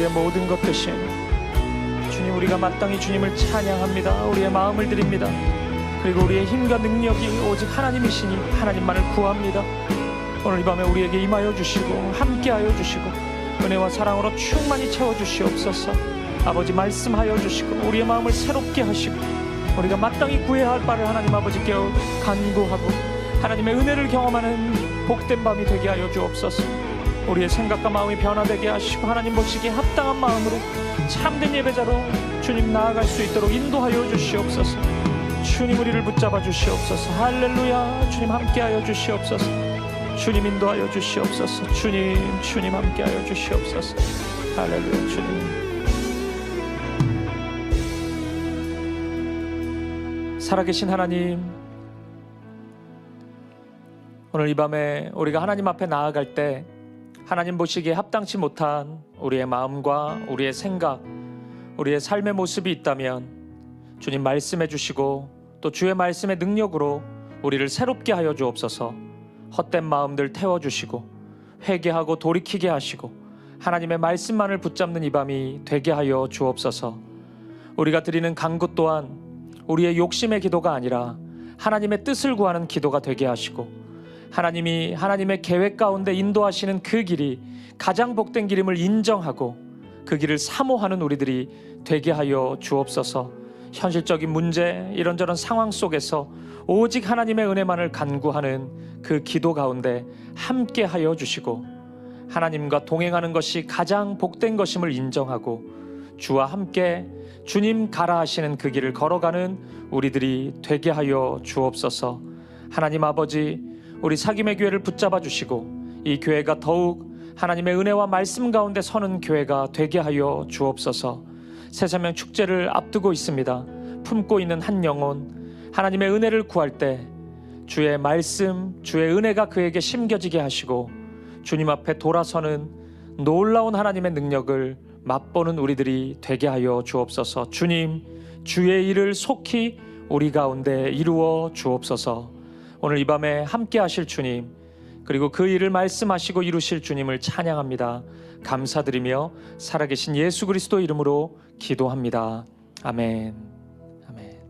우리의 모든 것 되신 주님, 우리가 마땅히 주님을 찬양합니다. 우리의 마음을 드립니다. 그리고 우리의 힘과 능력이 오직 하나님이시니 하나님만을 구합니다. 오늘 이 밤에 우리에게 임하여 주시고 함께하여 주시고 은혜와 사랑으로 충만히 채워주시옵소서. 아버지, 말씀하여 주시고 우리의 마음을 새롭게 하시고 우리가 마땅히 구해야 할 바를 하나님 아버지께 간구하고 하나님의 은혜를 경험하는 복된 밤이 되게 하여 주옵소서. 우리의 생각과 마음이 변화되게 하시고 하나님 보시기에 합당한 마음으로 참된 예배자로 주님 나아갈 수 있도록 인도하여 주시옵소서. 주님, 우리를 붙잡아 주시옵소서. 할렐루야. 주님, 함께하여 주시옵소서. 주님, 인도하여 주시옵소서. 주님 함께하여 주시옵소서. 할렐루야. 주님, 살아계신 하나님, 오늘 이 밤에 우리가 하나님 앞에 나아갈 때 하나님 보시기에 합당치 못한 우리의 마음과 우리의 생각, 우리의 삶의 모습이 있다면 주님 말씀해 주시고 또 주의 말씀의 능력으로 우리를 새롭게 하여 주옵소서. 헛된 마음들 태워주시고 회개하고 돌이키게 하시고 하나님의 말씀만을 붙잡는 이 밤이 되게 하여 주옵소서. 우리가 드리는 간구 또한 우리의 욕심의 기도가 아니라 하나님의 뜻을 구하는 기도가 되게 하시고 하나님이 하나님의 계획 가운데 인도하시는 그 길이 가장 복된 길임을 인정하고 그 길을 사모하는 우리들이 되게 하여 주옵소서. 현실적인 문제, 이런저런 상황 속에서 오직 하나님의 은혜만을 간구하는 그 기도 가운데 함께 하여 주시고 하나님과 동행하는 것이 가장 복된 것임을 인정하고 주와 함께 주님 가라 하시는 그 길을 걸어가는 우리들이 되게 하여 주옵소서. 하나님 아버지, 우리 사김의 교회를 붙잡아 주시고 이 교회가 더욱 하나님의 은혜와 말씀 가운데 서는 교회가 되게 하여 주옵소서. 새사명 축제를 앞두고 있습니다. 품고 있는 한 영혼, 하나님의 은혜를 구할 때 주의 말씀, 주의 은혜가 그에게 심겨지게 하시고 주님 앞에 돌아서는 놀라운 하나님의 능력을 맛보는 우리들이 되게 하여 주옵소서. 주님, 주의 일을 속히 우리 가운데 이루어 주옵소서. 오늘 이 밤에 함께 하실 주님, 그리고 그 일을 말씀하시고 이루실 주님을 찬양합니다. 감사드리며 살아계신 예수 그리스도 이름으로 기도합니다. 아멘. 아멘.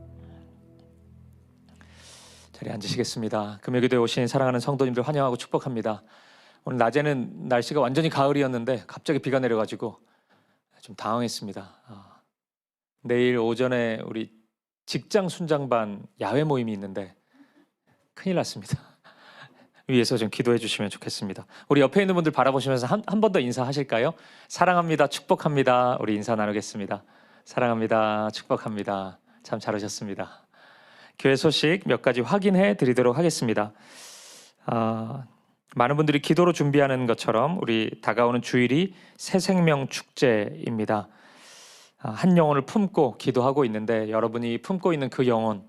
자리에 앉으시겠습니다. 금요기도에 오신 사랑하는 성도님들 환영하고 축복합니다. 오늘 낮에는 날씨가 완전히 가을이었는데 갑자기 비가 내려가지고 좀 당황했습니다. 내일 오전에 우리 직장 순장반 야외 모임이 있는데 큰일 났습니다. 위에서 좀 기도해 주시면 좋겠습니다. 우리 옆에 있는 분들 바라보시면서 한 번 더 인사하실까요? 사랑합니다. 축복합니다. 우리 인사 나누겠습니다. 사랑합니다. 축복합니다. 참 잘 오셨습니다. 교회 소식 몇 가지 확인해 드리도록 하겠습니다. 많은 분들이 기도로 준비하는 것처럼 우리 다가오는 주일이 새생명 축제입니다. 한 영혼을 품고 기도하고 있는데 여러분이 품고 있는 그 영혼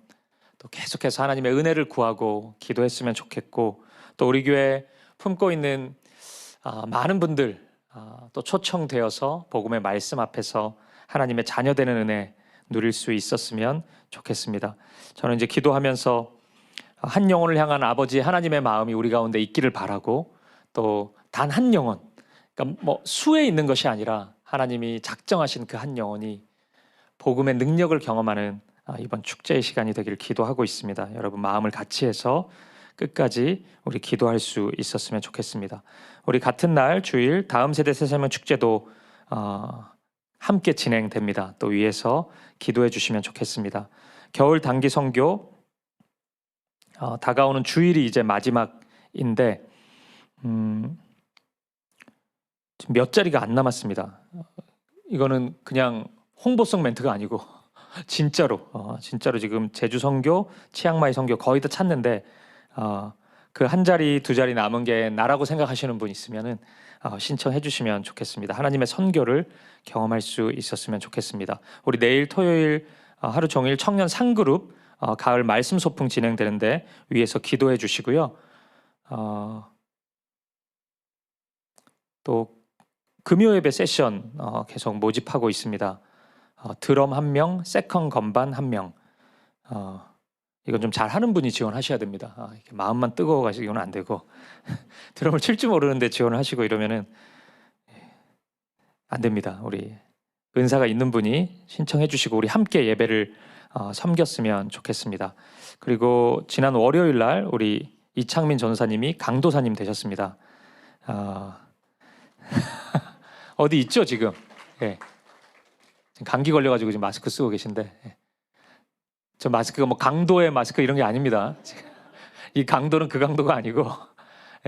또 계속해서 하나님의 은혜를 구하고 기도했으면 좋겠고, 또 우리 교회 품고 있는 많은 분들 또 초청되어서 복음의 말씀 앞에서 하나님의 자녀되는 은혜 누릴 수 있었으면 좋겠습니다. 저는 이제 기도하면서 한 영혼을 향한 아버지 하나님의 마음이 우리 가운데 있기를 바라고, 또 단 한 영혼, 그러니까 뭐 수에 있는 것이 아니라 하나님이 작정하신 그 한 영혼이 복음의 능력을 경험하는 이번 축제의 시간이 되기를 기도하고 있습니다. 여러분 마음을 같이 해서 끝까지 우리 기도할 수 있었으면 좋겠습니다. 우리 같은 날 주일 다음 세대 새생명 축제도 함께 진행됩니다. 또 위에서 기도해 주시면 좋겠습니다. 겨울 단기 선교 다가오는 주일이 이제 마지막인데 지금 몇 자리가 안 남았습니다. 이거는 그냥 홍보성 멘트가 아니고 진짜로 지금 제주 선교, 치앙마이 선교 거의 다 찼는데 그 한 자리 두 자리 남은 게 나라고 생각하시는 분 있으면은 신청해 주시면 좋겠습니다. 하나님의 선교를 경험할 수 있었으면 좋겠습니다. 우리 내일 토요일 하루 종일 청년 상그룹 가을 말씀 소풍 진행되는데 위에서 기도해 주시고요. 또 금요 예배 세션 계속 모집하고 있습니다. 드럼 1명, 세컨 건반 1명. 이건 좀 잘하는 분이 지원하셔야 됩니다. 이렇게 마음만 뜨거워 가시기는 안 되고 드럼을 칠 줄 모르는데 지원을 하시고 이러면은 안 됩니다. 우리 은사가 있는 분이 신청해 주시고 우리 함께 예배를 섬겼으면 좋겠습니다. 그리고 지난 월요일 날 우리 이창민 전사님이 강도사님 되셨습니다. 어디 있죠 지금? 예. 지금 감기 걸려가지고 지금 마스크 쓰고 계신데, 예. 저 마스크가 뭐 강도의 마스크 이런 게 아닙니다. 이 강도는 그 강도가 아니고,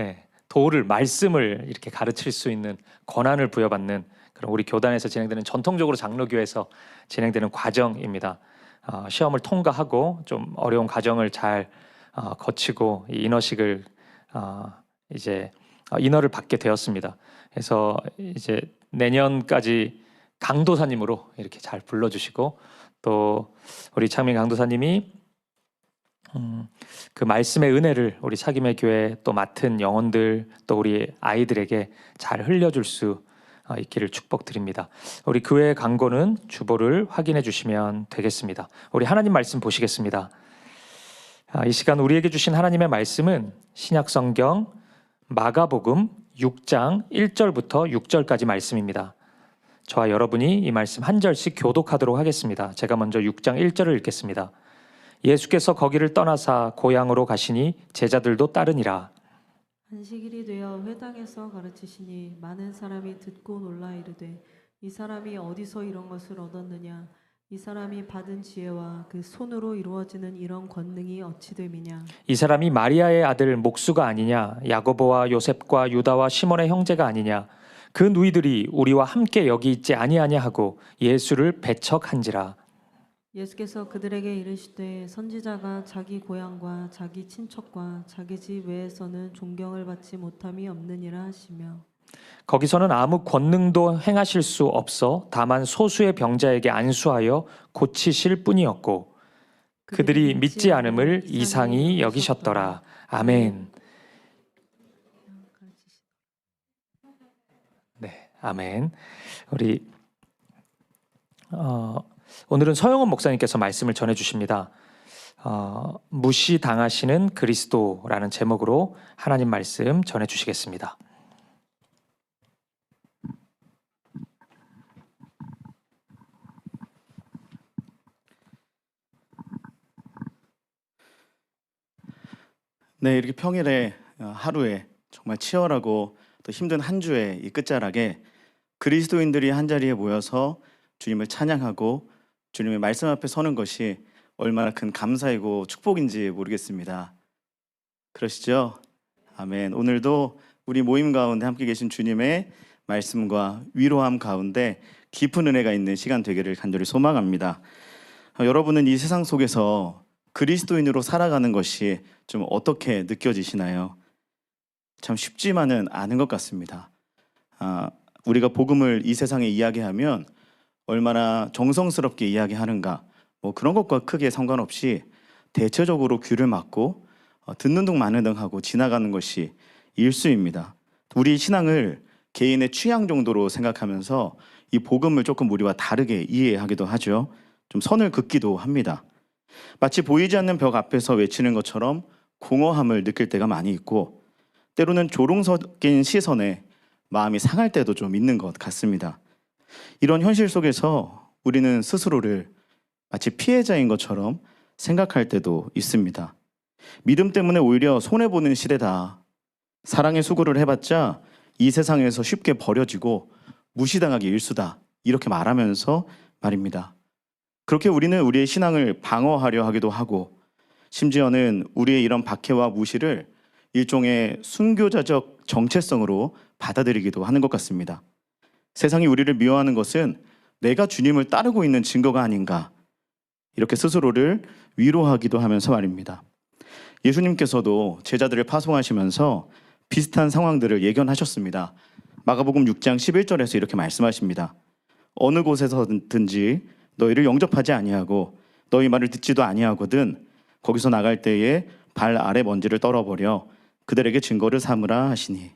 예. 도를 말씀을 이렇게 가르칠 수 있는 권한을 부여받는 그런 우리 교단에서 진행되는 전통적으로 장로교에서 진행되는 과정입니다. 시험을 통과하고 좀 어려운 과정을 잘 거치고 이 인허식을 이제 인허를 받게 되었습니다. 그래서 이제 내년까지 강도사님으로 이렇게 잘 불러주시고 또 우리 창민 강도사님이 그 말씀의 은혜를 우리 사김의 교회 또 맡은 영혼들 또 우리 아이들에게 잘 흘려줄 수 있기를 축복드립니다. 우리 교회 광고는 주보를 확인해 주시면 되겠습니다. 우리 하나님 말씀 보시겠습니다. 이 시간 우리에게 주신 하나님의 말씀은 신약성경 마가복음 6장 1절부터 6절까지 말씀입니다. 저와 여러분이 이 말씀 한 절씩 교독하도록 하겠습니다. 제가 먼저 6장 1절을 읽겠습니다. 예수께서 거기를 떠나사 고향으로 가시니 제자들도 따르니라. 안식일이 되어 회당에서 가르치시니 많은 사람이 듣고 놀라 이르되 이 사람이 어디서 이런 것을 얻었느냐 이 사람이 받은 지혜와 그 손으로 이루어지는 이런 권능이 어찌 됨이냐 이 사람이 마리아의 아들 목수가 아니냐 야고보와 요셉과 유다와 시몬의 형제가 아니냐 그 누이들이 우리와 함께 여기 있지 아니하냐 하고 예수를 배척한지라. 예수께서 그들에게 이르시되 선지자가 자기 고향과 자기 친척과 자기 집 외에서는 존경을 받지 못함이 없느니라 하시며 거기서는 아무 권능도 행하실 수 없어 다만 소수의 병자에게 안수하여 고치실 뿐이었고 그들이 믿지 않음을 이상히 여기셨더라. 아멘. 네, 아멘. 우리 오늘은 서영원 목사님께서 말씀을 전해 주십니다. 무시당하시는 그리스도라는 제목으로 하나님 말씀 전해 주시겠습니다. 네, 이렇게 평일에 하루에 정말 치열하고 또 힘든 한 주의 이 끝자락에 그리스도인들이 한자리에 모여서 주님을 찬양하고 주님의 말씀 앞에 서는 것이 얼마나 큰 감사이고 축복인지 모르겠습니다. 그러시죠? 아멘. 오늘도 우리 모임 가운데 함께 계신 주님의 말씀과 위로함 가운데 깊은 은혜가 있는 시간 되기를 간절히 소망합니다. 여러분은 이 세상 속에서 그리스도인으로 살아가는 것이 좀 어떻게 느껴지시나요? 참 쉽지만은 않은 것 같습니다. 우리가 복음을 이 세상에 이야기하면 얼마나 정성스럽게 이야기하는가 뭐 그런 것과 크게 상관없이 대체적으로 귀를 막고 듣는 둥 마는 둥 하고 지나가는 것이 일수입니다. 우리 신앙을 개인의 취향 정도로 생각하면서 이 복음을 조금 우리와 다르게 이해하기도 하죠. 좀 선을 긋기도 합니다. 마치 보이지 않는 벽 앞에서 외치는 것처럼 공허함을 느낄 때가 많이 있고 때로는 조롱 섞인 시선에 마음이 상할 때도 좀 있는 것 같습니다. 이런 현실 속에서 우리는 스스로를 마치 피해자인 것처럼 생각할 때도 있습니다. 믿음 때문에 오히려 손해보는 시대다. 사랑의 수고를 해봤자 이 세상에서 쉽게 버려지고 무시당하기 일수다. 이렇게 말하면서 말입니다. 그렇게 우리는 우리의 신앙을 방어하려 하기도 하고 심지어는 우리의 이런 박해와 무시를 일종의 순교자적 정체성으로 받아들이기도 하는 것 같습니다. 세상이 우리를 미워하는 것은 내가 주님을 따르고 있는 증거가 아닌가 이렇게 스스로를 위로하기도 하면서 말입니다. 예수님께서도 제자들을 파송하시면서 비슷한 상황들을 예견하셨습니다. 마가복음 6장 11절에서 이렇게 말씀하십니다. 어느 곳에서든지 너희를 영접하지 아니하고 너희 말을 듣지도 아니하거든 거기서 나갈 때에 발 아래 먼지를 떨어버려 그들에게 증거를 삼으라 하시니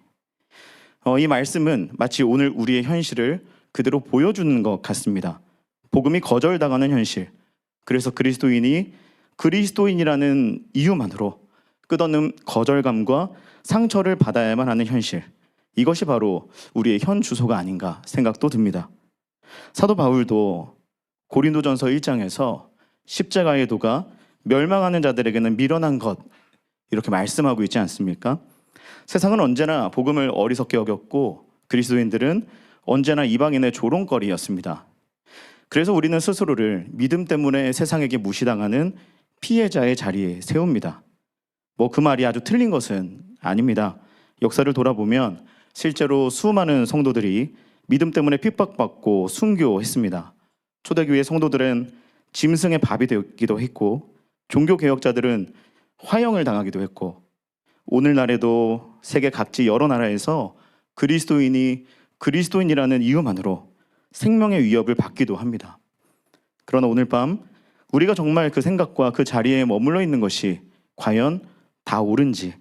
이 말씀은 마치 오늘 우리의 현실을 그대로 보여주는 것 같습니다. 복음이 거절당하는 현실, 그래서 그리스도인이 그리스도인이라는 이유만으로 끝없는 거절감과 상처를 받아야만 하는 현실, 이것이 바로 우리의 현 주소가 아닌가 생각도 듭니다. 사도 바울도 고린도전서 1장에서 십자가의 도가 멸망하는 자들에게는 미련한 것, 이렇게 말씀하고 있지 않습니까? 세상은 언제나 복음을 어리석게 여겼고 그리스도인들은 언제나 이방인의 조롱거리였습니다. 그래서 우리는 스스로를 믿음 때문에 세상에게 무시당하는 피해자의 자리에 세웁니다. 그 말이 아주 틀린 것은 아닙니다. 역사를 돌아보면 실제로 수많은 성도들이 믿음 때문에 핍박받고 순교했습니다. 초대교회 성도들은 짐승의 밥이 되기도 했고 종교개혁자들은 화형을 당하기도 했고 오늘날에도 세계 각지 여러 나라에서 그리스도인이 그리스도인이라는 이유만으로 생명의 위협을 받기도 합니다. 그러나 오늘 밤 우리가 정말 그 생각과 그 자리에 머물러 있는 것이 과연 다 옳은지,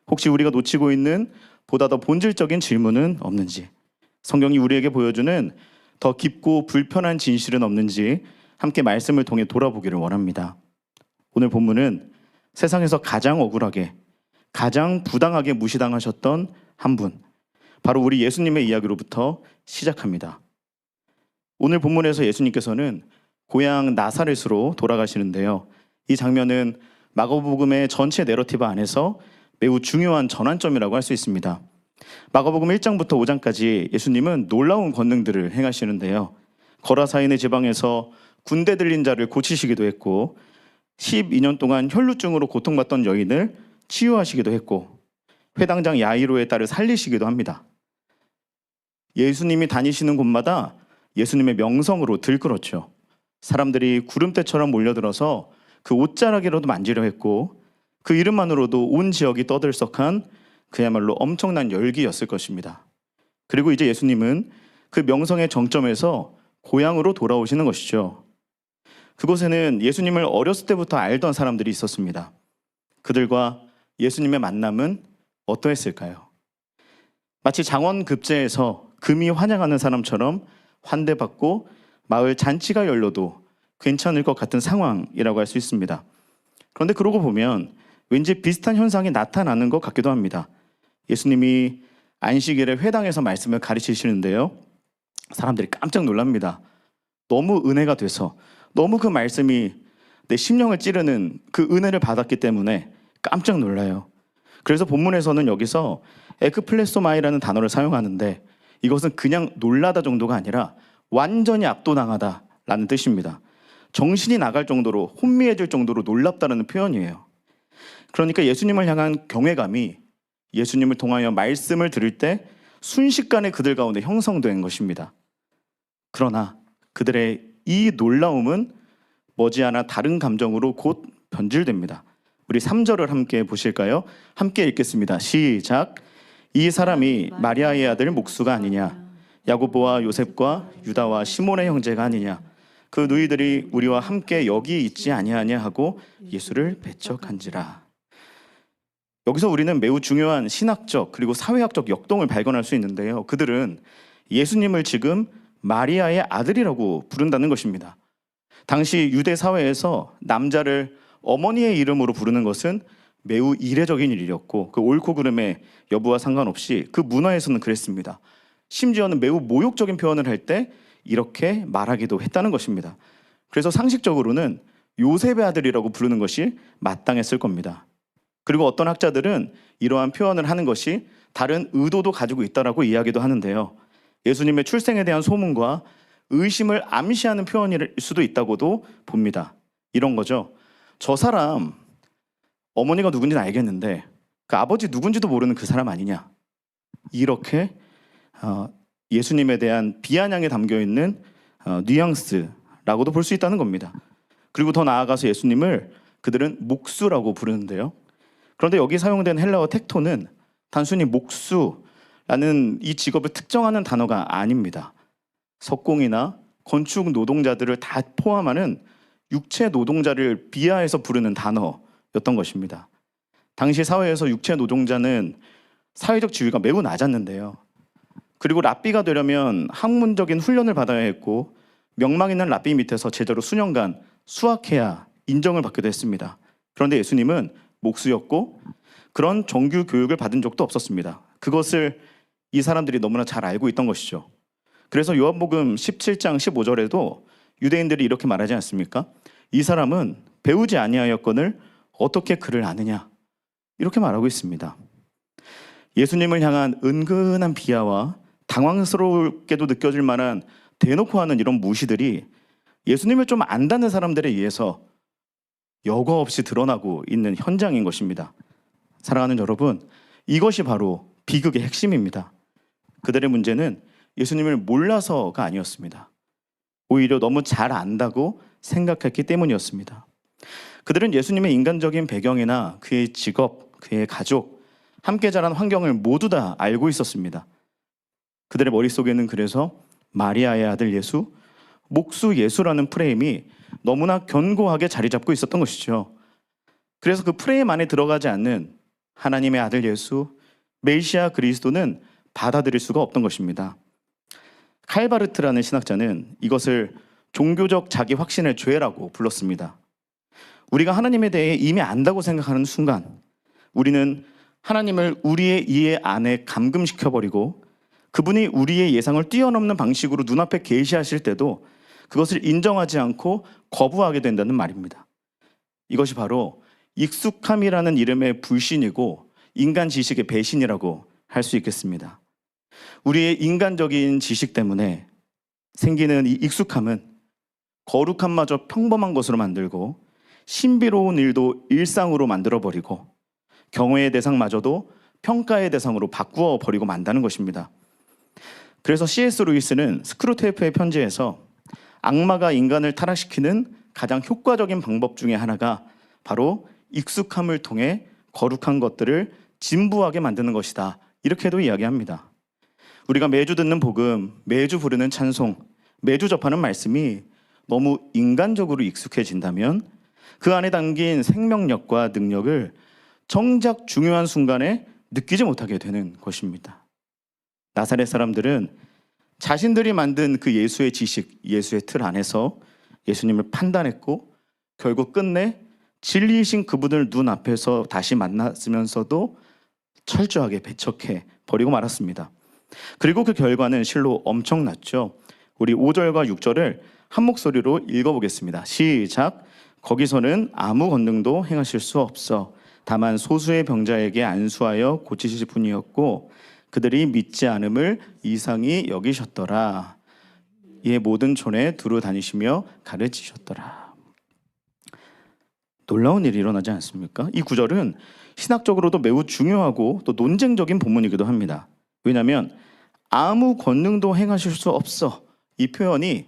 혹시 우리가 놓치고 있는 보다 더 본질적인 질문은 없는지, 성경이 우리에게 보여주는 더 깊고 불편한 진실은 없는지 함께 말씀을 통해 돌아보기를 원합니다. 오늘 본문은 세상에서 가장 억울하게, 가장 부당하게 무시당하셨던 한 분, 바로 우리 예수님의 이야기로부터 시작합니다. 오늘 본문에서 예수님께서는 고향 나사렛으로 돌아가시는데요. 이 장면은 마가복음의 전체 내러티브 안에서 매우 중요한 전환점이라고 할 수 있습니다. 마가복음 1장부터 5장까지 예수님은 놀라운 권능들을 행하시는데요. 거라사인의 지방에서 군대 들린 자를 고치시기도 했고 12년 동안 혈루증으로 고통받던 여인을 치유하시기도 했고 회당장 야이로의 딸을 살리시기도 합니다. 예수님이 다니시는 곳마다 예수님의 명성으로 들끓었죠. 사람들이 구름대처럼 몰려들어서 그 옷자락이라도 만지려 했고 그 이름만으로도 온 지역이 떠들썩한 그야말로 엄청난 열기였을 것입니다. 그리고 이제 예수님은 그 명성의 정점에서 고향으로 돌아오시는 것이죠. 그곳에는 예수님을 어렸을 때부터 알던 사람들이 있었습니다. 그들과 예수님의 만남은 어떠했을까요? 마치 장원급제에서 금이 환영하는 사람처럼 환대받고 마을 잔치가 열려도 괜찮을 것 같은 상황이라고 할 수 있습니다. 그런데 그러고 보면 왠지 비슷한 현상이 나타나는 것 같기도 합니다. 예수님이 안식일에 회당에서 말씀을 가르치시는데요. 사람들이 깜짝 놀랍니다. 너무 은혜가 돼서, 너무 그 말씀이 내 심령을 찌르는 그 은혜를 받았기 때문에 깜짝 놀라요. 그래서 본문에서는 여기서 에크플레소마이라는 단어를 사용하는데 이것은 그냥 놀라다 정도가 아니라 완전히 압도당하다라는 뜻입니다. 정신이 나갈 정도로, 혼미해질 정도로 놀랍다는 표현이에요. 그러니까 예수님을 향한 경외감이 예수님을 통하여 말씀을 들을 때 순식간에 그들 가운데 형성된 것입니다. 그러나 그들의 이 놀라움은 머지않아 다른 감정으로 곧 변질됩니다. 우리 3절을 함께 보실까요? 함께 읽겠습니다. 시작. 이 사람이 마리아의 아들 목수가 아니냐, 야고보와 요셉과 유다와 시몬의 형제가 아니냐, 그 누이들이 우리와 함께 여기 있지 아니하냐 하고 예수를 배척한지라. 여기서 우리는 매우 중요한 신학적 그리고 사회학적 역동을 발견할 수 있는데요. 그들은 예수님을 지금 마리아의 아들이라고 부른다는 것입니다. 당시 유대 사회에서 남자를 어머니의 이름으로 부르는 것은 매우 이례적인 일이었고 그 옳고 그름의 여부와 상관없이 그 문화에서는 그랬습니다. 심지어는 매우 모욕적인 표현을 할 때 이렇게 말하기도 했다는 것입니다. 그래서 상식적으로는 요셉의 아들이라고 부르는 것이 마땅했을 겁니다. 그리고 어떤 학자들은 이러한 표현을 하는 것이 다른 의도도 가지고 있다라고 이야기도 하는데요. 예수님의 출생에 대한 소문과 의심을 암시하는 표현일 수도 있다고도 봅니다. 이런 거죠. 저 사람 어머니가 누군지는 알겠는데 그 아버지 누군지도 모르는 그 사람 아니냐. 이렇게 예수님에 대한 비아냥에 담겨있는 뉘앙스라고도 볼 수 있다는 겁니다. 그리고 더 나아가서 예수님을 그들은 목수라고 부르는데요. 그런데 여기 사용된 헬라어 텍토는 단순히 목수라는 이 직업을 특정하는 단어가 아닙니다. 석공이나 건축 노동자들을 다 포함하는 육체 노동자를 비하해서 부르는 단어였던 것입니다. 당시 사회에서 육체 노동자는 사회적 지위가 매우 낮았는데요. 그리고 랍비가 되려면 학문적인 훈련을 받아야 했고 명망 있는 랍비 밑에서 제대로 수년간 수학해야 인정을 받기도 했습니다. 그런데 예수님은 목수였고 그런 정규 교육을 받은 적도 없었습니다. 그것을 이 사람들이 너무나 잘 알고 있던 것이죠. 그래서 요한복음 17장 15절에도 유대인들이 이렇게 말하지 않습니까? 이 사람은 배우지 아니하였거늘 어떻게 그를 아느냐, 이렇게 말하고 있습니다. 예수님을 향한 은근한 비하와 당황스럽게도 느껴질 만한 대놓고 하는 이런 무시들이 예수님을 좀 안다는 사람들에 의해서 여과 없이 드러나고 있는 현장인 것입니다. 사랑하는 여러분, 이것이 바로 비극의 핵심입니다. 그들의 문제는 예수님을 몰라서가 아니었습니다. 오히려 너무 잘 안다고 생각했기 때문이었습니다. 그들은 예수님의 인간적인 배경이나 그의 직업, 그의 가족, 함께 자란 환경을 모두 다 알고 있었습니다. 그들의 머릿속에는 그래서 마리아의 아들 예수, 목수 예수라는 프레임이 너무나 견고하게 자리 잡고 있었던 것이죠. 그래서 그 프레임 안에 들어가지 않는 하나님의 아들 예수, 메시아 그리스도는 받아들일 수가 없던 것입니다. 칼바르트라는 신학자는 이것을 종교적 자기 확신의 죄라고 불렀습니다. 우리가 하나님에 대해 이미 안다고 생각하는 순간 우리는 하나님을 우리의 이해 안에 감금시켜버리고 그분이 우리의 예상을 뛰어넘는 방식으로 눈앞에 계시하실 때도 그것을 인정하지 않고 거부하게 된다는 말입니다. 이것이 바로 익숙함이라는 이름의 불신이고 인간 지식의 배신이라고 할 수 있겠습니다. 우리의 인간적인 지식 때문에 생기는 이 익숙함은 거룩함마저 평범한 것으로 만들고 신비로운 일도 일상으로 만들어버리고 경외의 대상마저도 평가의 대상으로 바꾸어 버리고 만다는 것입니다. 그래서 C.S. 루이스는 스크루테이프의 편지에서 악마가 인간을 타락시키는 가장 효과적인 방법 중에 하나가 바로 익숙함을 통해 거룩한 것들을 진부하게 만드는 것이다, 이렇게도 이야기합니다. 우리가 매주 듣는 복음, 매주 부르는 찬송, 매주 접하는 말씀이 너무 인간적으로 익숙해진다면 그 안에 담긴 생명력과 능력을 정작 중요한 순간에 느끼지 못하게 되는 것입니다. 나사렛 사람들은 자신들이 만든 그 예수의 지식, 예수의 틀 안에서 예수님을 판단했고 결국 끝내 진리이신 그분을 눈앞에서 다시 만났으면서도 철저하게 배척해 버리고 말았습니다. 그리고 그 결과는 실로 엄청났죠. 우리 5절과 6절을 한 목소리로 읽어보겠습니다. 시작. 거기서는 아무 권능도 행하실 수 없어 다만 소수의 병자에게 안수하여 고치실 뿐이었고 그들이 믿지 않음을 이상히 여기셨더라. 이에 모든 촌에 두루 다니시며 가르치셨더라. 놀라운 일이 일어나지 않습니까? 이 구절은 신학적으로도 매우 중요하고 또 논쟁적인 본문이기도 합니다. 왜냐하면 아무 권능도 행하실 수 없어, 이 표현이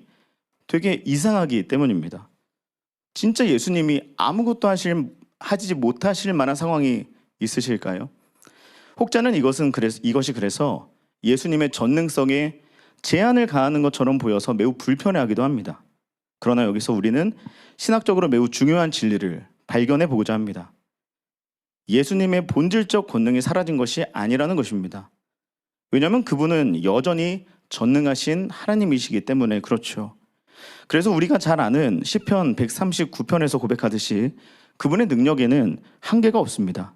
되게 이상하기 때문입니다. 진짜 예수님이 아무것도 하지 못하실 만한 상황이 있으실까요? 혹자는 이것이 그래서 예수님의 전능성에 제한을 가하는 것처럼 보여서 매우 불편해하기도 합니다. 그러나 여기서 우리는 신학적으로 매우 중요한 진리를 발견해 보고자 합니다. 예수님의 본질적 권능이 사라진 것이 아니라는 것입니다. 왜냐하면 그분은 여전히 전능하신 하나님이시기 때문에 그렇죠. 그래서 우리가 잘 아는 시편 139편에서 고백하듯이 그분의 능력에는 한계가 없습니다.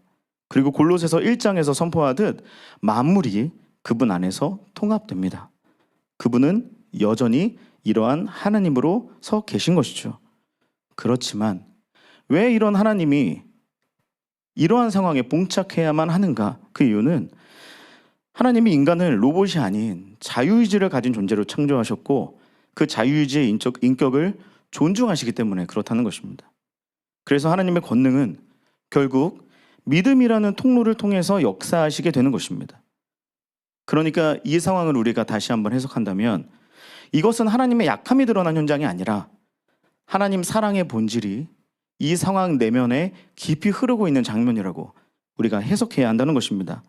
그리고 골로새서 1장에서 선포하듯 만물이 그분 안에서 통합됩니다. 그분은 여전히 이러한 하나님으로 서 계신 것이죠. 그렇지만 왜 이런 하나님이 이러한 상황에 봉착해야만 하는가? 그 이유는 하나님이 인간을 로봇이 아닌 자유의지를 가진 존재로 창조하셨고 그 자유의지의 인격을 존중하시기 때문에 그렇다는 것입니다. 그래서 하나님의 권능은 결국 믿음이라는 통로를 통해서 역사하시게 되는 것입니다. 그러니까 이 상황을 우리가 다시 한번 해석한다면 이것은 하나님의 약함이 드러난 현장이 아니라 하나님 사랑의 본질이 이 상황 내면에 깊이 흐르고 있는 장면이라고 우리가 해석해야 한다는 것입니다.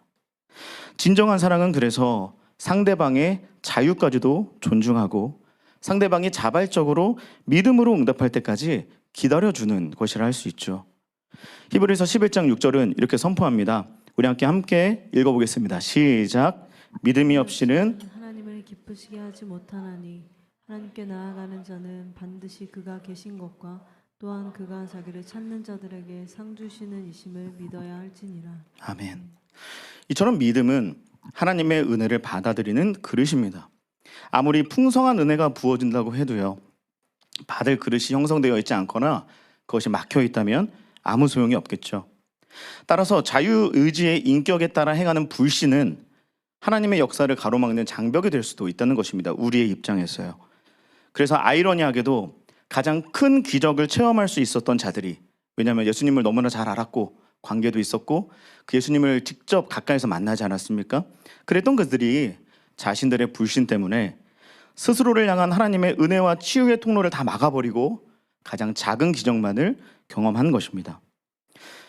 진정한 사랑은 그래서 상대방의 자유까지도 존중하고 상대방이 자발적으로 믿음으로 응답할 때까지 기다려주는 것이라 할 수 있죠. 히브리서 11장 6절은 이렇게 선포합니다. 우리 함께 읽어보겠습니다. 시작. 믿음이 없이는 하나님을 기쁘시게 하지 못하나니 하나님께 나아가는 자는 반드시 그가 계신 것과 또한 그가 자기를 찾는 자들에게 상 주시는 이심을 믿어야 할지니라. 아멘. 이처럼 믿음은 하나님의 은혜를 받아들이는 그릇입니다. 아무리 풍성한 은혜가 부어진다고 해도요, 받을 그릇이 형성되어 있지 않거나 그것이 막혀 있다면 아무 소용이 없겠죠. 따라서 자유의지의 인격에 따라 행하는 불신은 하나님의 역사를 가로막는 장벽이 될 수도 있다는 것입니다. 우리의 입장에서요. 그래서 아이러니하게도 가장 큰 기적을 체험할 수 있었던 자들이, 왜냐하면 예수님을 너무나 잘 알았고 관계도 있었고 그 예수님을 직접 가까이서 만나지 않았습니까? 그랬던 그들이 자신들의 불신 때문에 스스로를 향한 하나님의 은혜와 치유의 통로를 다 막아버리고 가장 작은 기적만을 경험한 것입니다.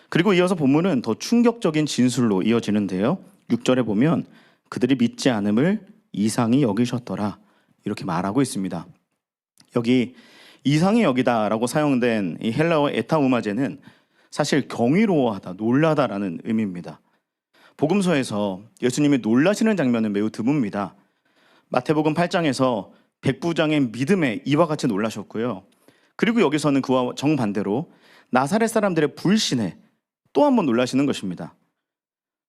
그리고 이어서 본문은 더 충격적인 진술로 이어지는데요. 6절에 보면 그들이 믿지 않음을 이상히 여기셨더라, 이렇게 말하고 있습니다. 여기 이상히 여기다라고 사용된 이 헬라어 에타우마제는 사실 경이로워하다, 놀라다라는 의미입니다. 복음서에서 예수님이 놀라시는 장면은 매우 드뭅니다. 마태복음 8장에서 백부장의 믿음에 이와 같이 놀라셨고요. 그리고 여기서는 그와 정반대로 나사렛 사람들의 불신에 또 한 번 놀라시는 것입니다.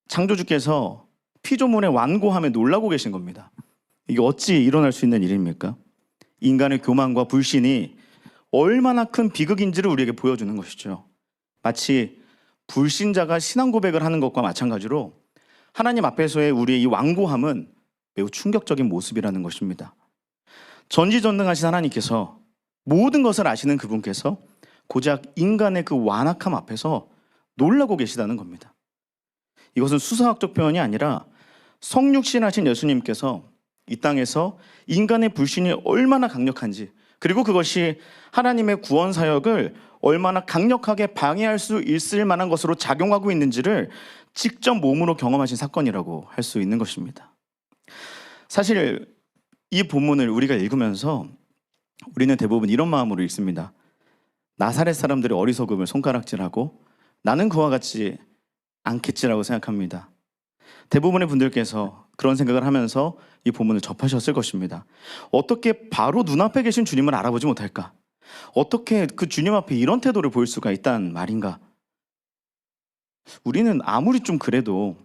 창조주께서 피조물의 완고함에 놀라고 계신 겁니다. 이게 어찌 일어날 수 있는 일입니까? 인간의 교만과 불신이 얼마나 큰 비극인지를 우리에게 보여주는 것이죠. 마치 불신자가 신앙 고백을 하는 것과 마찬가지로 하나님 앞에서의 우리의 이 완고함은 매우 충격적인 모습이라는 것입니다. 전지전능하신 하나님께서, 모든 것을 아시는 그분께서 고작 인간의 그 완악함 앞에서 놀라고 계시다는 겁니다. 이것은 수사학적 표현이 아니라 성육신하신 예수님께서 이 땅에서 인간의 불신이 얼마나 강력한지, 그리고 그것이 하나님의 구원 사역을 얼마나 강력하게 방해할 수 있을 만한 것으로 작용하고 있는지를 직접 몸으로 경험하신 사건이라고 할 수 있는 것입니다. 사실 이 본문을 우리가 읽으면서 우리는 대부분 이런 마음으로 읽습니다. 나사렛 사람들의 어리석음을 손가락질하고 나는 그와 같지 않겠지라고 생각합니다. 대부분의 분들께서 그런 생각을 하면서 이 본문을 접하셨을 것입니다. 어떻게 바로 눈앞에 계신 주님을 알아보지 못할까? 어떻게 그 주님 앞에 이런 태도를 보일 수가 있단 말인가? 우리는 아무리 좀 그래도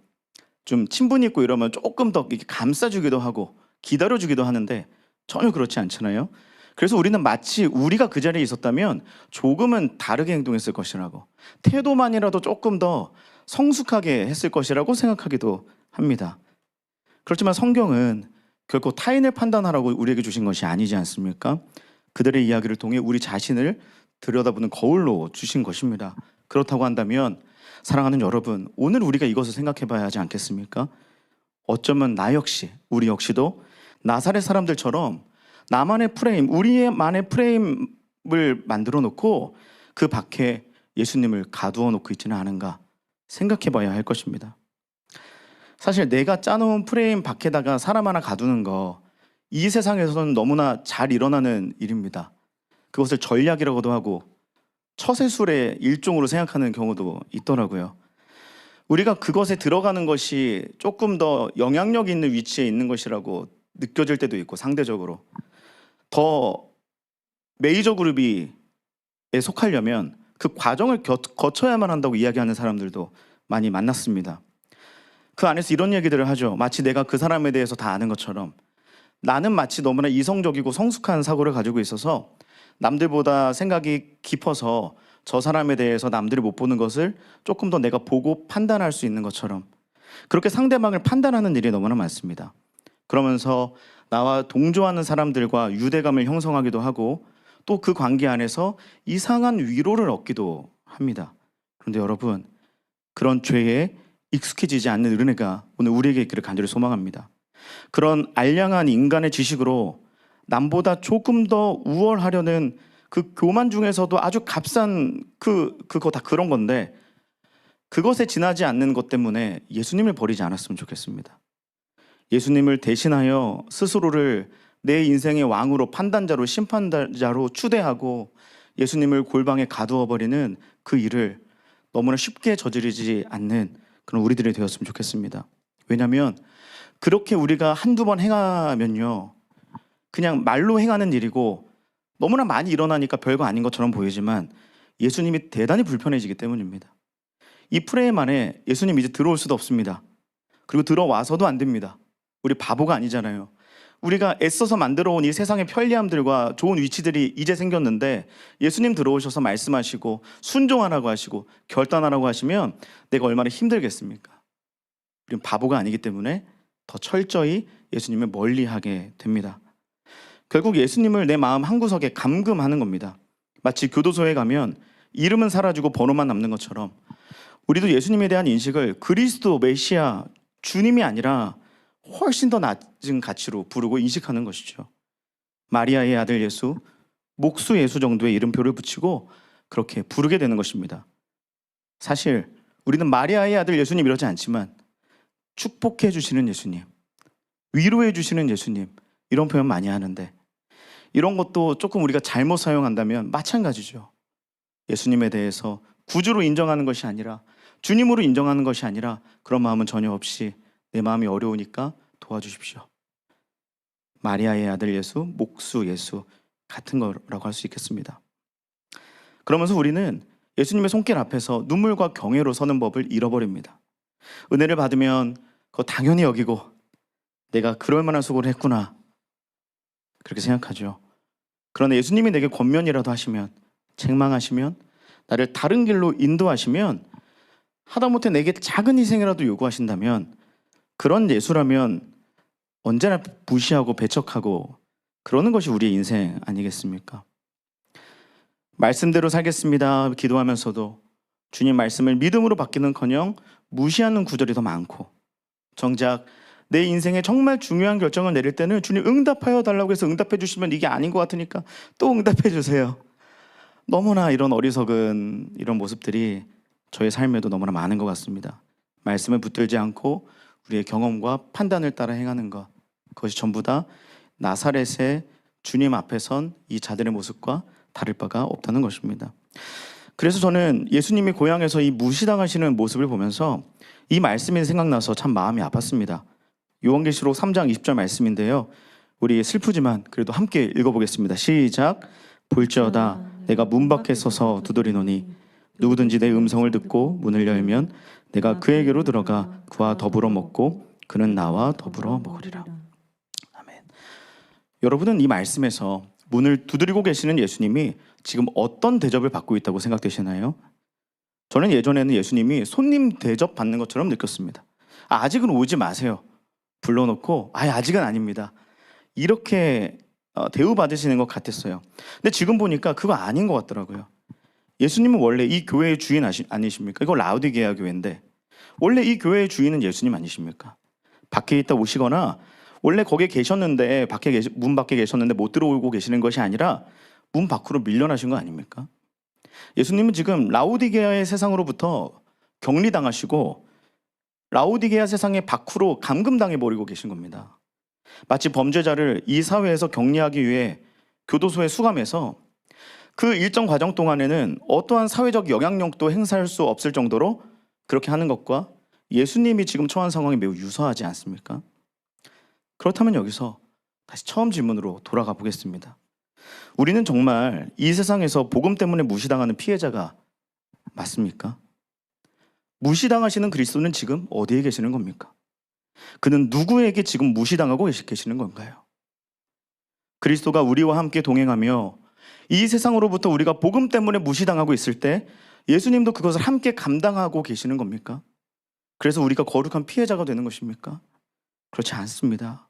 좀 친분이 있고 이러면 조금 더 이렇게 감싸주기도 하고 기다려주기도 하는데 전혀 그렇지 않잖아요. 그래서 우리는 마치 우리가 그 자리에 있었다면 조금은 다르게 행동했을 것이라고, 태도만이라도 조금 더 성숙하게 했을 것이라고 생각하기도 합니다. 그렇지만 성경은 결코 타인을 판단하라고 우리에게 주신 것이 아니지 않습니까? 그들의 이야기를 통해 우리 자신을 들여다보는 거울로 주신 것입니다. 그렇다고 한다면 사랑하는 여러분, 오늘 우리가 이것을 생각해 봐야 하지 않겠습니까? 어쩌면 나 역시, 우리 역시도 나사렛 사람들처럼 나만의 프레임, 우리만의 프레임을 만들어 놓고 그 밖에 예수님을 가두어 놓고 있지는 않은가 생각해 봐야 할 것입니다. 사실 내가 짜놓은 프레임 밖에다가 사람 하나 가두는 거, 이 세상에서는 너무나 잘 일어나는 일입니다. 그것을 전략이라고도 하고 처세술의 일종으로 생각하는 경우도 있더라고요. 우리가 그것에 들어가는 것이 조금 더 영향력 있는 위치에 있는 것이라고 느껴질 때도 있고, 상대적으로 더 메이저 그룹에 속하려면 그 과정을 거쳐야만 한다고 이야기하는 사람들도 많이 만났습니다. 그 안에서 이런 얘기들을 하죠. 마치 내가 그 사람에 대해서 다 아는 것처럼, 나는 마치 너무나 이성적이고 성숙한 사고를 가지고 있어서 남들보다 생각이 깊어서 저 사람에 대해서 남들이 못 보는 것을 조금 더 내가 보고 판단할 수 있는 것처럼, 그렇게 상대방을 판단하는 일이 너무나 많습니다. 그러면서 나와 동조하는 사람들과 유대감을 형성하기도 하고 또 그 관계 안에서 이상한 위로를 얻기도 합니다. 그런데 여러분, 그런 죄에 익숙해지지 않는 은혜가 오늘 우리에게 있기를 간절히 소망합니다. 그런 알량한 인간의 지식으로 남보다 조금 더 우월하려는 그 교만 중에서도 아주 값싼 그거 다 그런 건데, 그것에 지나지 않는 것 때문에 예수님을 버리지 않았으면 좋겠습니다. 예수님을 대신하여 스스로를 내 인생의 왕으로, 판단자로, 심판자로 추대하고 예수님을 골방에 가두어 버리는 그 일을 너무나 쉽게 저지르지 않는 그런 우리들이 되었으면 좋겠습니다. 왜냐하면 그렇게 우리가 한두 번 행하면요, 그냥 말로 행하는 일이고 너무나 많이 일어나니까 별거 아닌 것처럼 보이지만 예수님이 대단히 불편해지기 때문입니다. 이 프레임 안에 예수님 이제 들어올 수도 없습니다. 그리고 들어와서도 안 됩니다. 우리 바보가 아니잖아요. 우리가 애써서 만들어 온 이 세상의 편리함들과 좋은 위치들이 이제 생겼는데 예수님 들어오셔서 말씀하시고 순종하라고 하시고 결단하라고 하시면 내가 얼마나 힘들겠습니까? 우리는 바보가 아니기 때문에 더 철저히 예수님을 멀리하게 됩니다. 결국 예수님을 내 마음 한구석에 감금하는 겁니다. 마치 교도소에 가면 이름은 사라지고 번호만 남는 것처럼 우리도 예수님에 대한 인식을 그리스도, 메시아, 주님이 아니라 훨씬 더 낮은 가치로 부르고 인식하는 것이죠. 마리아의 아들 예수, 목수 예수 정도의 이름표를 붙이고 그렇게 부르게 되는 것입니다. 사실 우리는 마리아의 아들 예수님 이러지 않지만 축복해 주시는 예수님, 위로해 주시는 예수님 이런 표현 많이 하는데 이런 것도 조금 우리가 잘못 사용한다면 마찬가지죠. 예수님에 대해서 구주로 인정하는 것이 아니라 주님으로 인정하는 것이 아니라 그런 마음은 전혀 없이 내 마음이 어려우니까 도와주십시오. 마리아의 아들 예수, 목수 예수 같은 거라고 할 수 있겠습니다. 그러면서 우리는 예수님의 손길 앞에서 눈물과 경외로 서는 법을 잃어버립니다. 은혜를 받으면 그거 당연히 여기고 내가 그럴 만한 수고를 했구나 그렇게 생각하죠. 그러나 예수님이 내게 권면이라도 하시면, 책망하시면, 나를 다른 길로 인도하시면, 하다못해 내게 작은 희생이라도 요구하신다면 그런 예수라면 언제나 무시하고 배척하고 그러는 것이 우리의 인생 아니겠습니까? 말씀대로 살겠습니다 기도하면서도 주님 말씀을 믿음으로 받기는커녕 무시하는 구절이 더 많고, 정작 내 인생에 정말 중요한 결정을 내릴 때는 주님 응답하여 달라고 해서 응답해 주시면 이게 아닌 것 같으니까 또 응답해 주세요. 너무나 이런 어리석은 이런 모습들이 저의 삶에도 너무나 많은 것 같습니다. 말씀을 붙들지 않고 우리의 경험과 판단을 따라 행하는 것, 그것이 전부 다 나사렛의 주님 앞에 선 이 자들의 모습과 다를 바가 없다는 것입니다. 그래서 저는 예수님이 고향에서 이 무시당하시는 모습을 보면서 이 말씀이 생각나서 참 마음이 아팠습니다. 요한계시록 3장 20절 말씀인데요, 우리 슬프지만 그래도 함께 읽어보겠습니다. 시작. 볼지어다 내가 문 밖에 서서 두드리노니 누구든지 내 음성을 듣고 문을 열면 내가 그에게로 들어가 그와 더불어 먹고 그는 나와 더불어 먹으리라. 아멘. 여러분은 이 말씀에서 문을 두드리고 계시는 예수님이 지금 어떤 대접을 받고 있다고 생각되시나요? 저는 예전에는 예수님이 손님 대접 받는 것처럼 느꼈습니다. 아직은 오지 마세요. 불러놓고 아직은 아닙니다. 이렇게 대우받으시는 것 같았어요. 근데 지금 보니까 그거 아닌 것 같더라고요. 예수님은 원래 이 교회의 주인 아니십니까? 이거 라우디게아 교회인데 원래 이 교회의 주인은 예수님 아니십니까? 밖에 있다 오시거나 원래 거기에 계셨는데 문 밖에 계셨는데 못 들어오고 계시는 것이 아니라 문 밖으로 밀려나신 거 아닙니까? 예수님은 지금 라우디게아의 세상으로부터 격리당하시고 라우디게아 세상의 밖으로 감금당해 버리고 계신 겁니다. 마치 범죄자를 이 사회에서 격리하기 위해 교도소에 수감해서 그 일정 과정 동안에는 어떠한 사회적 영향력도 행사할 수 없을 정도로 그렇게 하는 것과 예수님이 지금 처한 상황이 매우 유사하지 않습니까? 그렇다면 여기서 다시 처음 질문으로 돌아가 보겠습니다. 우리는 정말 이 세상에서 복음 때문에 무시당하는 피해자가 맞습니까? 무시당하시는 그리스도는 지금 어디에 계시는 겁니까? 그는 누구에게 지금 무시당하고 계시는 건가요? 그리스도가 우리와 함께 동행하며 이 세상으로부터 우리가 복음 때문에 무시당하고 있을 때 예수님도 그것을 함께 감당하고 계시는 겁니까? 그래서 우리가 거룩한 피해자가 되는 것입니까? 그렇지 않습니다.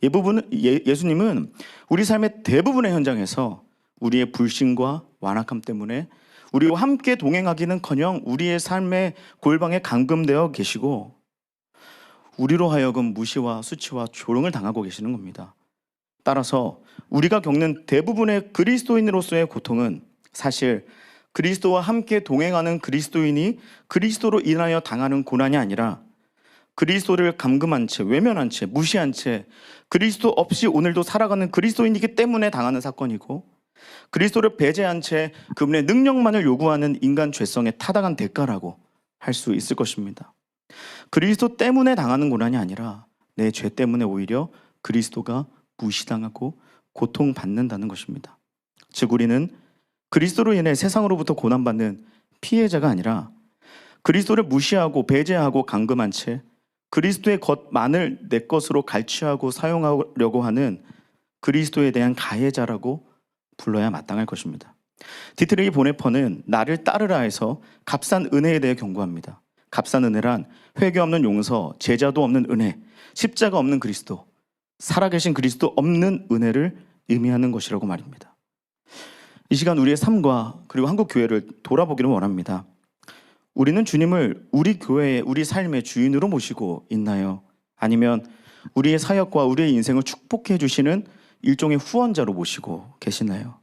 예수님은 우리 삶의 대부분의 현장에서 우리의 불신과 완악함 때문에 우리와 함께 동행하기는커녕 우리의 삶의 골방에 감금되어 계시고 우리로 하여금 무시와 수치와 조롱을 당하고 계시는 겁니다. 따라서 우리가 겪는 대부분의 그리스도인으로서의 고통은 사실 그리스도와 함께 동행하는 그리스도인이 그리스도로 인하여 당하는 고난이 아니라 그리스도를 감금한 채, 외면한 채, 무시한 채 그리스도 없이 오늘도 살아가는 그리스도인이기 때문에 당하는 사건이고, 그리스도를 배제한 채 그분의 능력만을 요구하는 인간 죄성의 타당한 대가라고 할 수 있을 것입니다. 그리스도 때문에 당하는 고난이 아니라 내 죄 때문에 오히려 그리스도가 무시당하고 고통받는다는 것입니다. 즉 우리는 그리스도로 인해 세상으로부터 고난받는 피해자가 아니라 그리스도를 무시하고 배제하고 감금한 채 그리스도의 것만을 내 것으로 갈취하고 사용하려고 하는 그리스도에 대한 가해자라고 불러야 마땅할 것입니다. 디트레이 보네퍼는 나를 따르라 해서 값싼 은혜에 대해 경고합니다. 값싼 은혜란 회개 없는 용서, 제자도 없는 은혜, 십자가 없는 그리스도, 살아계신 그리스도 없는 은혜를 의미하는 것이라고 말입니다. 이 시간 우리의 삶과 그리고 한국 교회를 돌아보기를 원합니다. 우리는 주님을 우리 교회의 우리 삶의 주인으로 모시고 있나요? 아니면 우리의 사역과 우리의 인생을 축복해 주시는 일종의 후원자로 모시고 계시나요?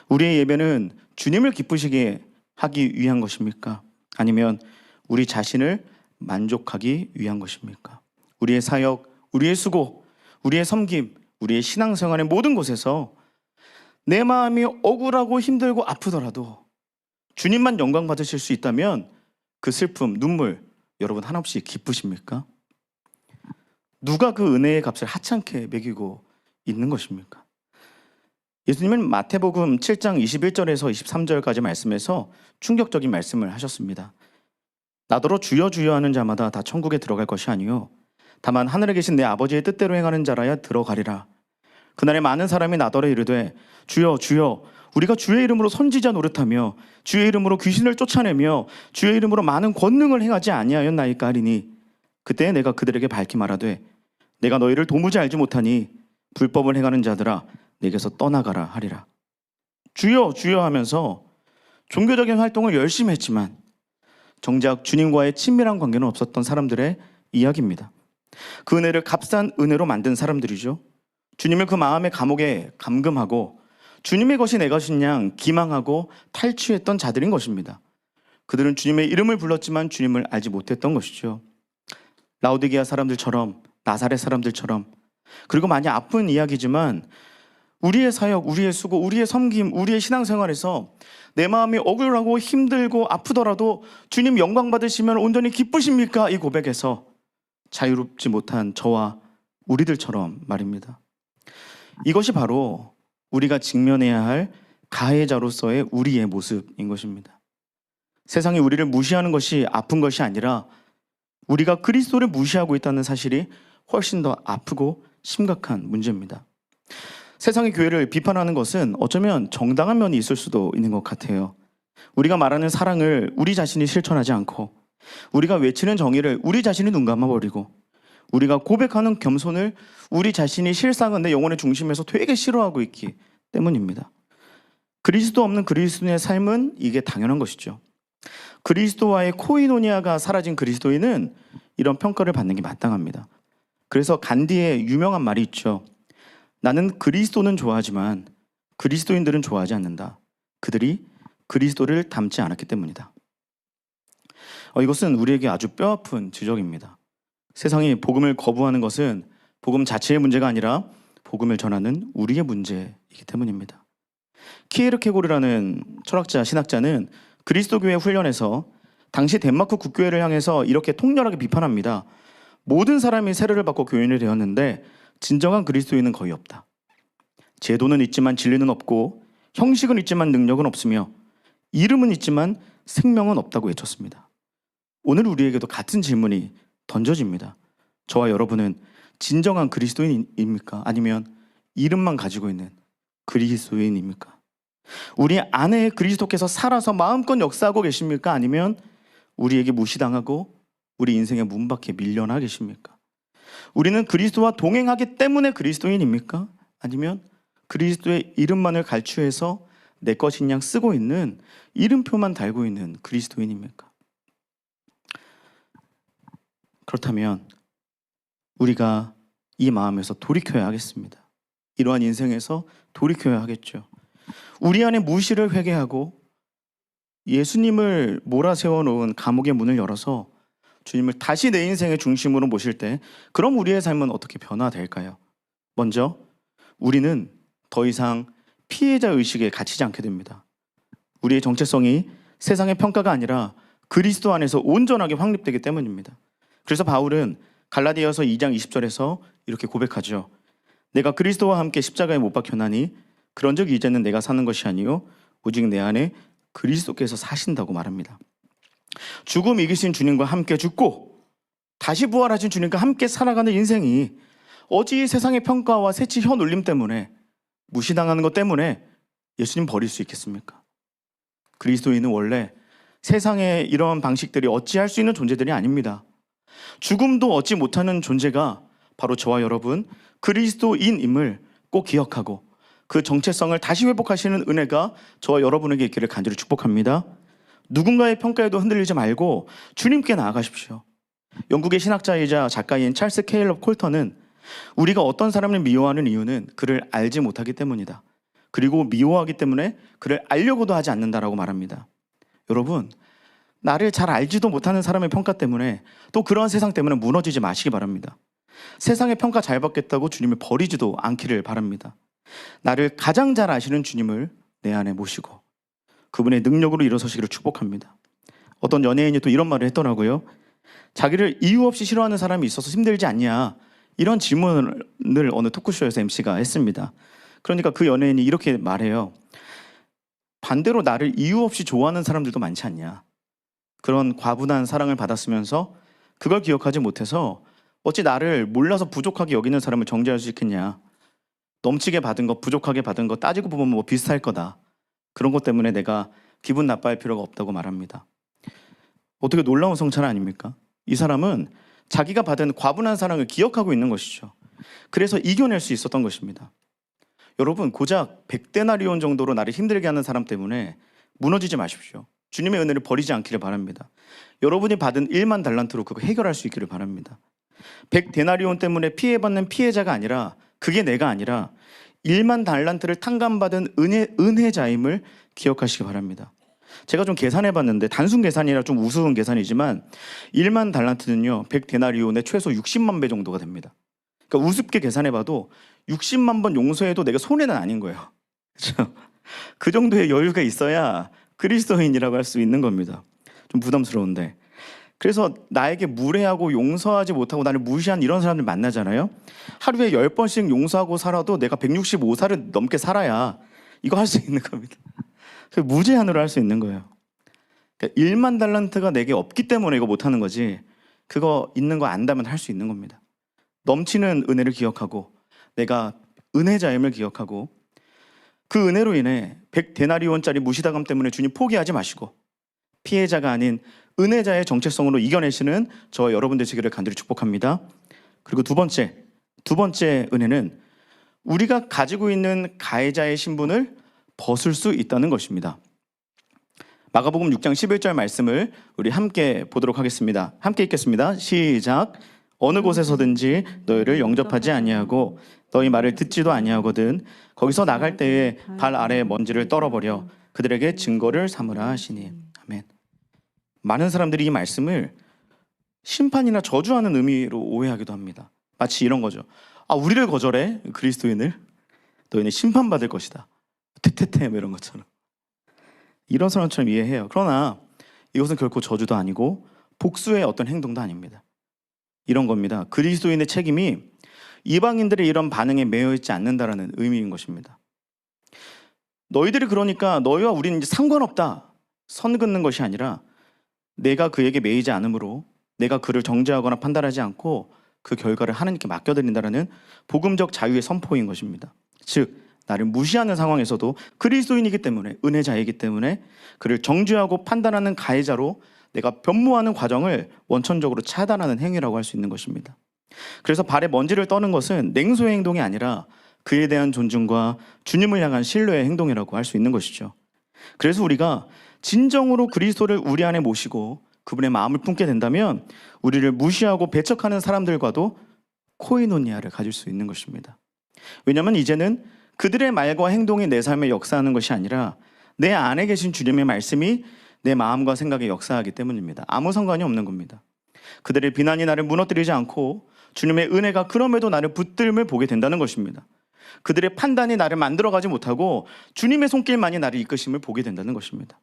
우리의 예배는 주님을 기쁘시게 하기 위한 것입니까? 아니면 우리 자신을 만족하기 위한 것입니까? 우리의 사역, 우리의 수고, 우리의 섬김, 우리의 신앙생활의 모든 곳에서 내 마음이 억울하고 힘들고 아프더라도 주님만 영광 받으실 수 있다면 그 슬픔, 눈물 여러분 한없이 기쁘십니까? 누가 그 은혜의 값을 하찮게 매기고 있는 것입니까? 예수님은 마태복음 7장 21절에서 23절까지 말씀에서 충격적인 말씀을 하셨습니다. 나더러 주여 주여 하는 자마다 다 천국에 들어갈 것이 아니요 다만 하늘에 계신 내 아버지의 뜻대로 행하는 자라야 들어가리라. 그날에 많은 사람이 나더러 이르되 주여 주여 우리가 주의 이름으로 선지자 노릇하며 주의 이름으로 귀신을 쫓아내며 주의 이름으로 많은 권능을 행하지 아니하였나이까 하리니 그때 내가 그들에게 밝히 말하되 내가 너희를 도무지 알지 못하니 불법을 행하는 자들아 내게서 떠나가라 하리라. 주여 주여 하면서 종교적인 활동을 열심히 했지만 정작 주님과의 친밀한 관계는 없었던 사람들의 이야기입니다. 그 은혜를 값싼 은혜로 만든 사람들이죠. 주님을 그 마음의 감옥에 감금하고 주님의 것이 내 것인 양 기망하고 탈취했던 자들인 것입니다. 그들은 주님의 이름을 불렀지만 주님을 알지 못했던 것이죠. 라오디게아 사람들처럼 나사렛 사람들처럼 그리고 많이 아픈 이야기지만 우리의 사역, 우리의 수고, 우리의 섬김, 우리의 신앙생활에서 내 마음이 억울하고 힘들고 아프더라도 주님 영광 받으시면 온전히 기쁘십니까? 이 고백에서 자유롭지 못한 저와 우리들처럼 말입니다. 이것이 바로 우리가 직면해야 할 가해자로서의 우리의 모습인 것입니다. 세상이 우리를 무시하는 것이 아픈 것이 아니라 우리가 그리스도를 무시하고 있다는 사실이 훨씬 더 아프고 심각한 문제입니다. 세상의 교회를 비판하는 것은 어쩌면 정당한 면이 있을 수도 있는 것 같아요. 우리가 말하는 사랑을 우리 자신이 실천하지 않고 우리가 외치는 정의를 우리 자신이 눈 감아버리고 우리가 고백하는 겸손을 우리 자신이 실상은 내 영혼의 중심에서 되게 싫어하고 있기 때문입니다. 그리스도 없는 그리스도인의 삶은 이게 당연한 것이죠. 그리스도와의 코이노니아가 사라진 그리스도인은 이런 평가를 받는 게 마땅합니다. 그래서 간디의 유명한 말이 있죠. 나는 그리스도는 좋아하지만 그리스도인들은 좋아하지 않는다. 그들이 그리스도를 닮지 않았기 때문이다. 이것은 우리에게 아주 뼈아픈 지적입니다. 세상이 복음을 거부하는 것은 복음 자체의 문제가 아니라 복음을 전하는 우리의 문제이기 때문입니다. 키에르케고르라는 철학자, 신학자는 그리스도교회 훈련에서 당시 덴마크 국교회를 향해서 이렇게 통렬하게 비판합니다. 모든 사람이 세례를 받고 교인이 되었는데 진정한 그리스도인은 거의 없다. 제도는 있지만 진리는 없고 형식은 있지만 능력은 없으며 이름은 있지만 생명은 없다고 외쳤습니다. 오늘 우리에게도 같은 질문이 던져집니다. 저와 여러분은 진정한 그리스도인입니까? 아니면 이름만 가지고 있는 그리스도인입니까? 우리 안에 그리스도께서 살아서 마음껏 역사하고 계십니까? 아니면 우리에게 무시당하고 우리 인생의 문 밖에 밀려나 계십니까? 우리는 그리스도와 동행하기 때문에 그리스도인입니까? 아니면 그리스도의 이름만을 갈취해서 내 것인 양 쓰고 있는 이름표만 달고 있는 그리스도인입니까? 그렇다면 우리가 이 마음에서 돌이켜야 하겠습니다. 이러한 인생에서 돌이켜야 하겠죠. 우리 안에 무시를 회개하고 예수님을 몰아세워 놓은 감옥의 문을 열어서 주님을 다시 내 인생의 중심으로 모실 때 그럼 우리의 삶은 어떻게 변화될까요? 먼저 우리는 더 이상 피해자 의식에 갇히지 않게 됩니다. 우리의 정체성이 세상의 평가가 아니라 그리스도 안에서 온전하게 확립되기 때문입니다. 그래서 바울은 갈라디아서 2장 20절에서 이렇게 고백하죠. 내가 그리스도와 함께 십자가에 못 박혀나니 그런즉 이제는 내가 사는 것이 아니요 오직 내 안에 그리스도께서 사신다고 말합니다. 죽음 이기신 주님과 함께 죽고 다시 부활하신 주님과 함께 살아가는 인생이 어찌 세상의 평가와 새치 혀 놀림 때문에 무시당하는 것 때문에 예수님 버릴 수 있겠습니까? 그리스도인은 원래 세상의 이런 방식들이 어찌할 수 있는 존재들이 아닙니다. 죽음도 얻지 못하는 존재가 바로 저와 여러분 그리스도인임을 꼭 기억하고 그 정체성을 다시 회복하시는 은혜가 저와 여러분에게 있기를 간절히 축복합니다. 누군가의 평가에도 흔들리지 말고 주님께 나아가십시오. 영국의 신학자이자 작가인 찰스 케일럽 콜턴은 우리가 어떤 사람을 미워하는 이유는 그를 알지 못하기 때문이다. 그리고 미워하기 때문에 그를 알려고도 하지 않는다라고 말합니다. 여러분, 나를 잘 알지도 못하는 사람의 평가 때문에 또 그런 세상 때문에 무너지지 마시기 바랍니다. 세상의 평가 잘 받겠다고 주님을 버리지도 않기를 바랍니다. 나를 가장 잘 아시는 주님을 내 안에 모시고 그분의 능력으로 일어서시기를 축복합니다. 어떤 연예인이 또 이런 말을 했더라고요. 자기를 이유 없이 싫어하는 사람이 있어서 힘들지 않냐, 이런 질문을 어느 토크쇼에서 MC가 했습니다. 그러니까 그 연예인이 이렇게 말해요. 반대로 나를 이유 없이 좋아하는 사람들도 많지 않냐. 그런 과분한 사랑을 받았으면서 그걸 기억하지 못해서 어찌 나를 몰라서 부족하게 여기는 사람을 정죄할 수 있겠냐. 넘치게 받은 거, 부족하게 받은 거 따지고 보면 뭐 비슷할 거다. 그런 것 때문에 내가 기분 나빠할 필요가 없다고 말합니다. 어떻게 놀라운 성찰 아닙니까? 이 사람은 자기가 받은 과분한 사랑을 기억하고 있는 것이죠. 그래서 이겨낼 수 있었던 것입니다. 여러분, 고작 100데나리온 정도로 나를 힘들게 하는 사람 때문에 무너지지 마십시오. 주님의 은혜를 버리지 않기를 바랍니다. 여러분이 받은 1만 달란트로 그거 해결할 수 있기를 바랍니다. 100데나리온 때문에 피해받는 피해자가 아니라, 그게 내가 아니라 1만 달란트를 탕감받은 은혜자임을 기억하시기 바랍니다. 제가 좀 계산해봤는데 단순 계산이라 좀 우스운 계산이지만 1만 달란트는요 100데나리온의 최소 60만 배 정도가 됩니다. 그러니까 우습게 계산해봐도 60만 번 용서해도 내가 손해는 아닌 거예요. 그렇죠? 그 정도의 여유가 있어야 그리스도인이라고 할 수 있는 겁니다. 좀 부담스러운데, 그래서 나에게 무례하고 용서하지 못하고 나를 무시한 이런 사람들 만나잖아요. 하루에 10번씩 용서하고 살아도 내가 165살을 넘게 살아야 이거 할 수 있는 겁니다. 무제한으로 할 수 있는 거예요. 그러니까 1만 달란트가 내게 없기 때문에 이거 못하는 거지, 그거 있는 거 안다면 할 수 있는 겁니다. 넘치는 은혜를 기억하고 내가 은혜자임을 기억하고 그 은혜로 인해 100데나리온짜리 무시당함 때문에 주님 포기하지 마시고 피해자가 아닌 은혜자의 정체성으로 이겨내시는 저와 여러분 되시기를 간절히 축복합니다. 그리고 두 번째 은혜는 우리가 가지고 있는 가해자의 신분을 벗을 수 있다는 것입니다. 마가복음 6장 11절 말씀을 우리 함께 보도록 하겠습니다. 함께 읽겠습니다. 시작. 어느 곳에서든지 너희를 영접하지 아니하고 너희 말을 듣지도 아니하거든 거기서 나갈 때에 발 아래 먼지를 떨어버려 그들에게 증거를 삼으라 하시니. 아멘. 많은 사람들이 이 말씀을 심판이나 저주하는 의미로 오해하기도 합니다. 마치 이런 거죠. 아, 우리를 거절해? 그리스도인을? 너희는 심판받을 것이다. 테테테 이런 것처럼. 이런 사람처럼 이해해요. 그러나 이것은 결코 저주도 아니고 복수의 어떤 행동도 아닙니다. 이런 겁니다. 그리스도인의 책임이 이방인들의 이런 반응에 매여 있지 않는다라는 의미인 것입니다. 너희들이 그러니까 너희와 우리는 이제 상관없다, 선 긋는 것이 아니라 내가 그에게 매이지 않으므로 내가 그를 정죄하거나 판단하지 않고 그 결과를 하나님께 맡겨드린다라는 복음적 자유의 선포인 것입니다. 즉 나를 무시하는 상황에서도 그리스도인이기 때문에, 은혜자이기 때문에 그를 정죄하고 판단하는 가해자로 내가 변모하는 과정을 원천적으로 차단하는 행위라고 할 수 있는 것입니다. 그래서 발에 먼지를 떠는 것은 냉소의 행동이 아니라 그에 대한 존중과 주님을 향한 신뢰의 행동이라고 할 수 있는 것이죠. 그래서 우리가 진정으로 그리스도를 우리 안에 모시고 그분의 마음을 품게 된다면 우리를 무시하고 배척하는 사람들과도 코이노니아를 가질 수 있는 것입니다. 왜냐하면 이제는 그들의 말과 행동이 내 삶에 역사하는 것이 아니라 내 안에 계신 주님의 말씀이 내 마음과 생각에 역사하기 때문입니다. 아무 상관이 없는 겁니다. 그들의 비난이 나를 무너뜨리지 않고 주님의 은혜가 그럼에도 나를 붙들음을 보게 된다는 것입니다. 그들의 판단이 나를 만들어가지 못하고 주님의 손길만이 나를 이끄심을 보게 된다는 것입니다.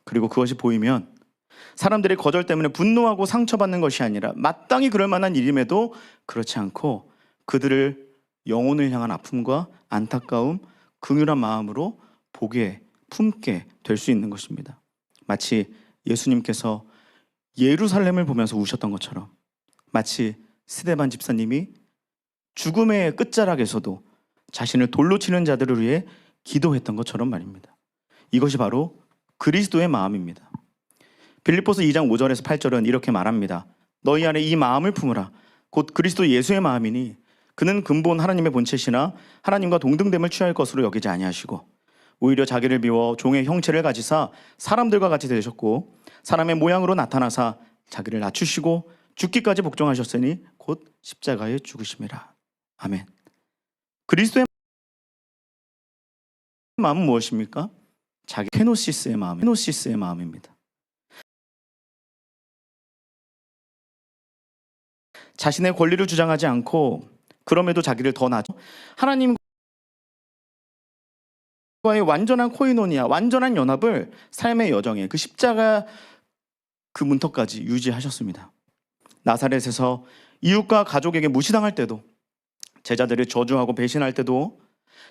그리고 그것이 보이면 사람들의 거절 때문에 분노하고 상처받는 것이 아니라 마땅히 그럴 만한 일임에도 그렇지 않고 그들을 영혼을 향한 아픔과 안타까움, 긍휼한 마음으로 보게, 품게 될 수 있는 것입니다. 마치 예수님께서 예루살렘을 보면서 우셨던 것처럼 마치 스데반 집사님이 죽음의 끝자락에서도 자신을 돌로 치는 자들을 위해 기도했던 것처럼 말입니다. 이것이 바로 그리스도의 마음입니다. 빌립보서 2장 5절에서 8절은 이렇게 말합니다. 너희 안에 이 마음을 품으라. 곧 그리스도 예수의 마음이니 그는 근본 하나님의 본체시나 하나님과 동등됨을 취할 것으로 여기지 아니하시고 오히려 자기를 비워 종의 형체를 가지사 사람들과 같이 되셨고 사람의 모양으로 나타나사 자기를 낮추시고 죽기까지 복종하셨으니 곧 십자가에 죽으심이라. 아멘. 그리스도의 마음은 무엇입니까? 자기 케노시스의 마음입니다. 자신의 권리를 주장하지 않고 그럼에도 자기를 더 낮춰 하나님과의 완전한 코이노니아, 완전한 연합을 삶의 여정에 그 십자가 그 문턱까지 유지하셨습니다. 나사렛에서 이웃과 가족에게 무시당할 때도, 제자들을 저주하고 배신할 때도,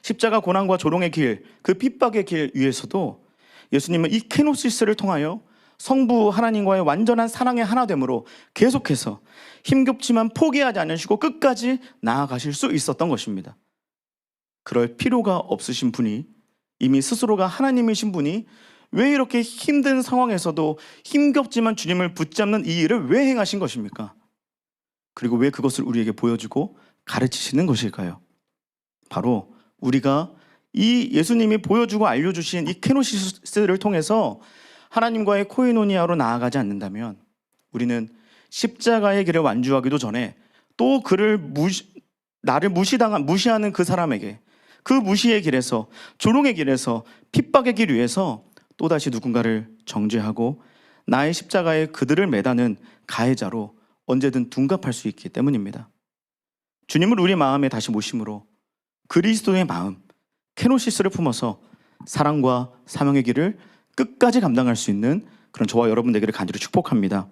십자가 고난과 조롱의 길, 그 핍박의 길 위에서도 예수님은 이 케노시스를 통하여 성부 하나님과의 완전한 사랑의 하나됨으로 계속해서 힘겹지만 포기하지 않으시고 끝까지 나아가실 수 있었던 것입니다. 그럴 필요가 없으신 분이, 이미 스스로가 하나님이신 분이 왜 이렇게 힘든 상황에서도 힘겹지만 주님을 붙잡는 이 일을 왜 행하신 것입니까? 그리고 왜 그것을 우리에게 보여주고 가르치시는 것일까요? 바로 우리가 이 예수님이 보여주고 알려주신 이 케노시스를 통해서 하나님과의 코이노니아로 나아가지 않는다면 우리는 십자가의 길을 완주하기도 전에 또 나를 무시하는 그 사람에게, 그 무시의 길에서, 조롱의 길에서, 핍박의 길 위에서 또다시 누군가를 정죄하고 나의 십자가에 그들을 매다는 가해자로 언제든 둔갑할 수 있기 때문입니다. 주님을 우리 마음에 다시 모심으로 그리스도의 마음, 케노시스를 품어서 사랑과 사명의 길을 끝까지 감당할 수 있는 그런 저와 여러분 되기를 간절히 축복합니다.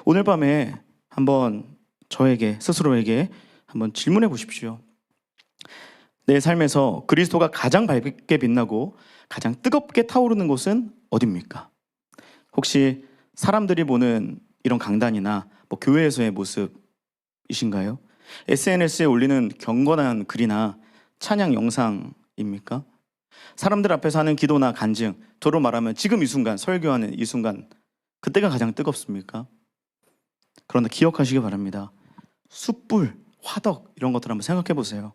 오늘 밤에 한번 저에게, 스스로에게 한번 질문해 보십시오. 내 삶에서 그리스도가 가장 밝게 빛나고 가장 뜨겁게 타오르는 곳은 어디입니까? 혹시 사람들이 보는 이런 강단이나 교회에서의 모습이신가요? SNS에 올리는 경건한 글이나 찬양 영상입니까? 사람들 앞에서 하는 기도나 간증, 저로 말하면 지금 이 순간, 설교하는 이 순간, 그때가 가장 뜨겁습니까? 그런데 기억하시기 바랍니다. 숯불, 화덕 이런 것들 한번 생각해 보세요.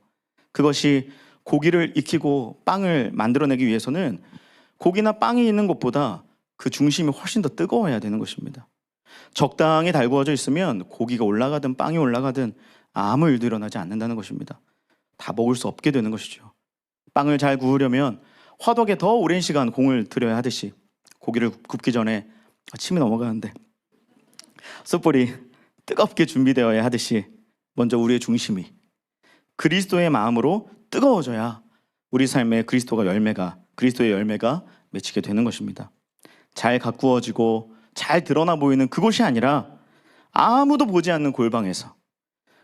그것이 고기를 익히고 빵을 만들어내기 위해서는 고기나 빵이 있는 곳보다 그 중심이 훨씬 더 뜨거워야 되는 것입니다. 적당히 달구어져 있으면 고기가 올라가든 빵이 올라가든 아무 일도 일어나지 않는다는 것입니다. 다 먹을 수 없게 되는 것이죠. 빵을 잘 구우려면 화덕에 더 오랜 시간 공을 들여야 하듯이 고기를 굽기 전에 침이 넘어가는데 숯불이 뜨겁게 준비되어야 하듯이 먼저 우리의 중심이 그리스도의 마음으로 뜨거워져야 우리 삶에 그리스도의 열매가 맺히게 되는 것입니다. 잘 가꾸어지고 잘 드러나 보이는 그곳이 아니라 아무도 보지 않는 골방에서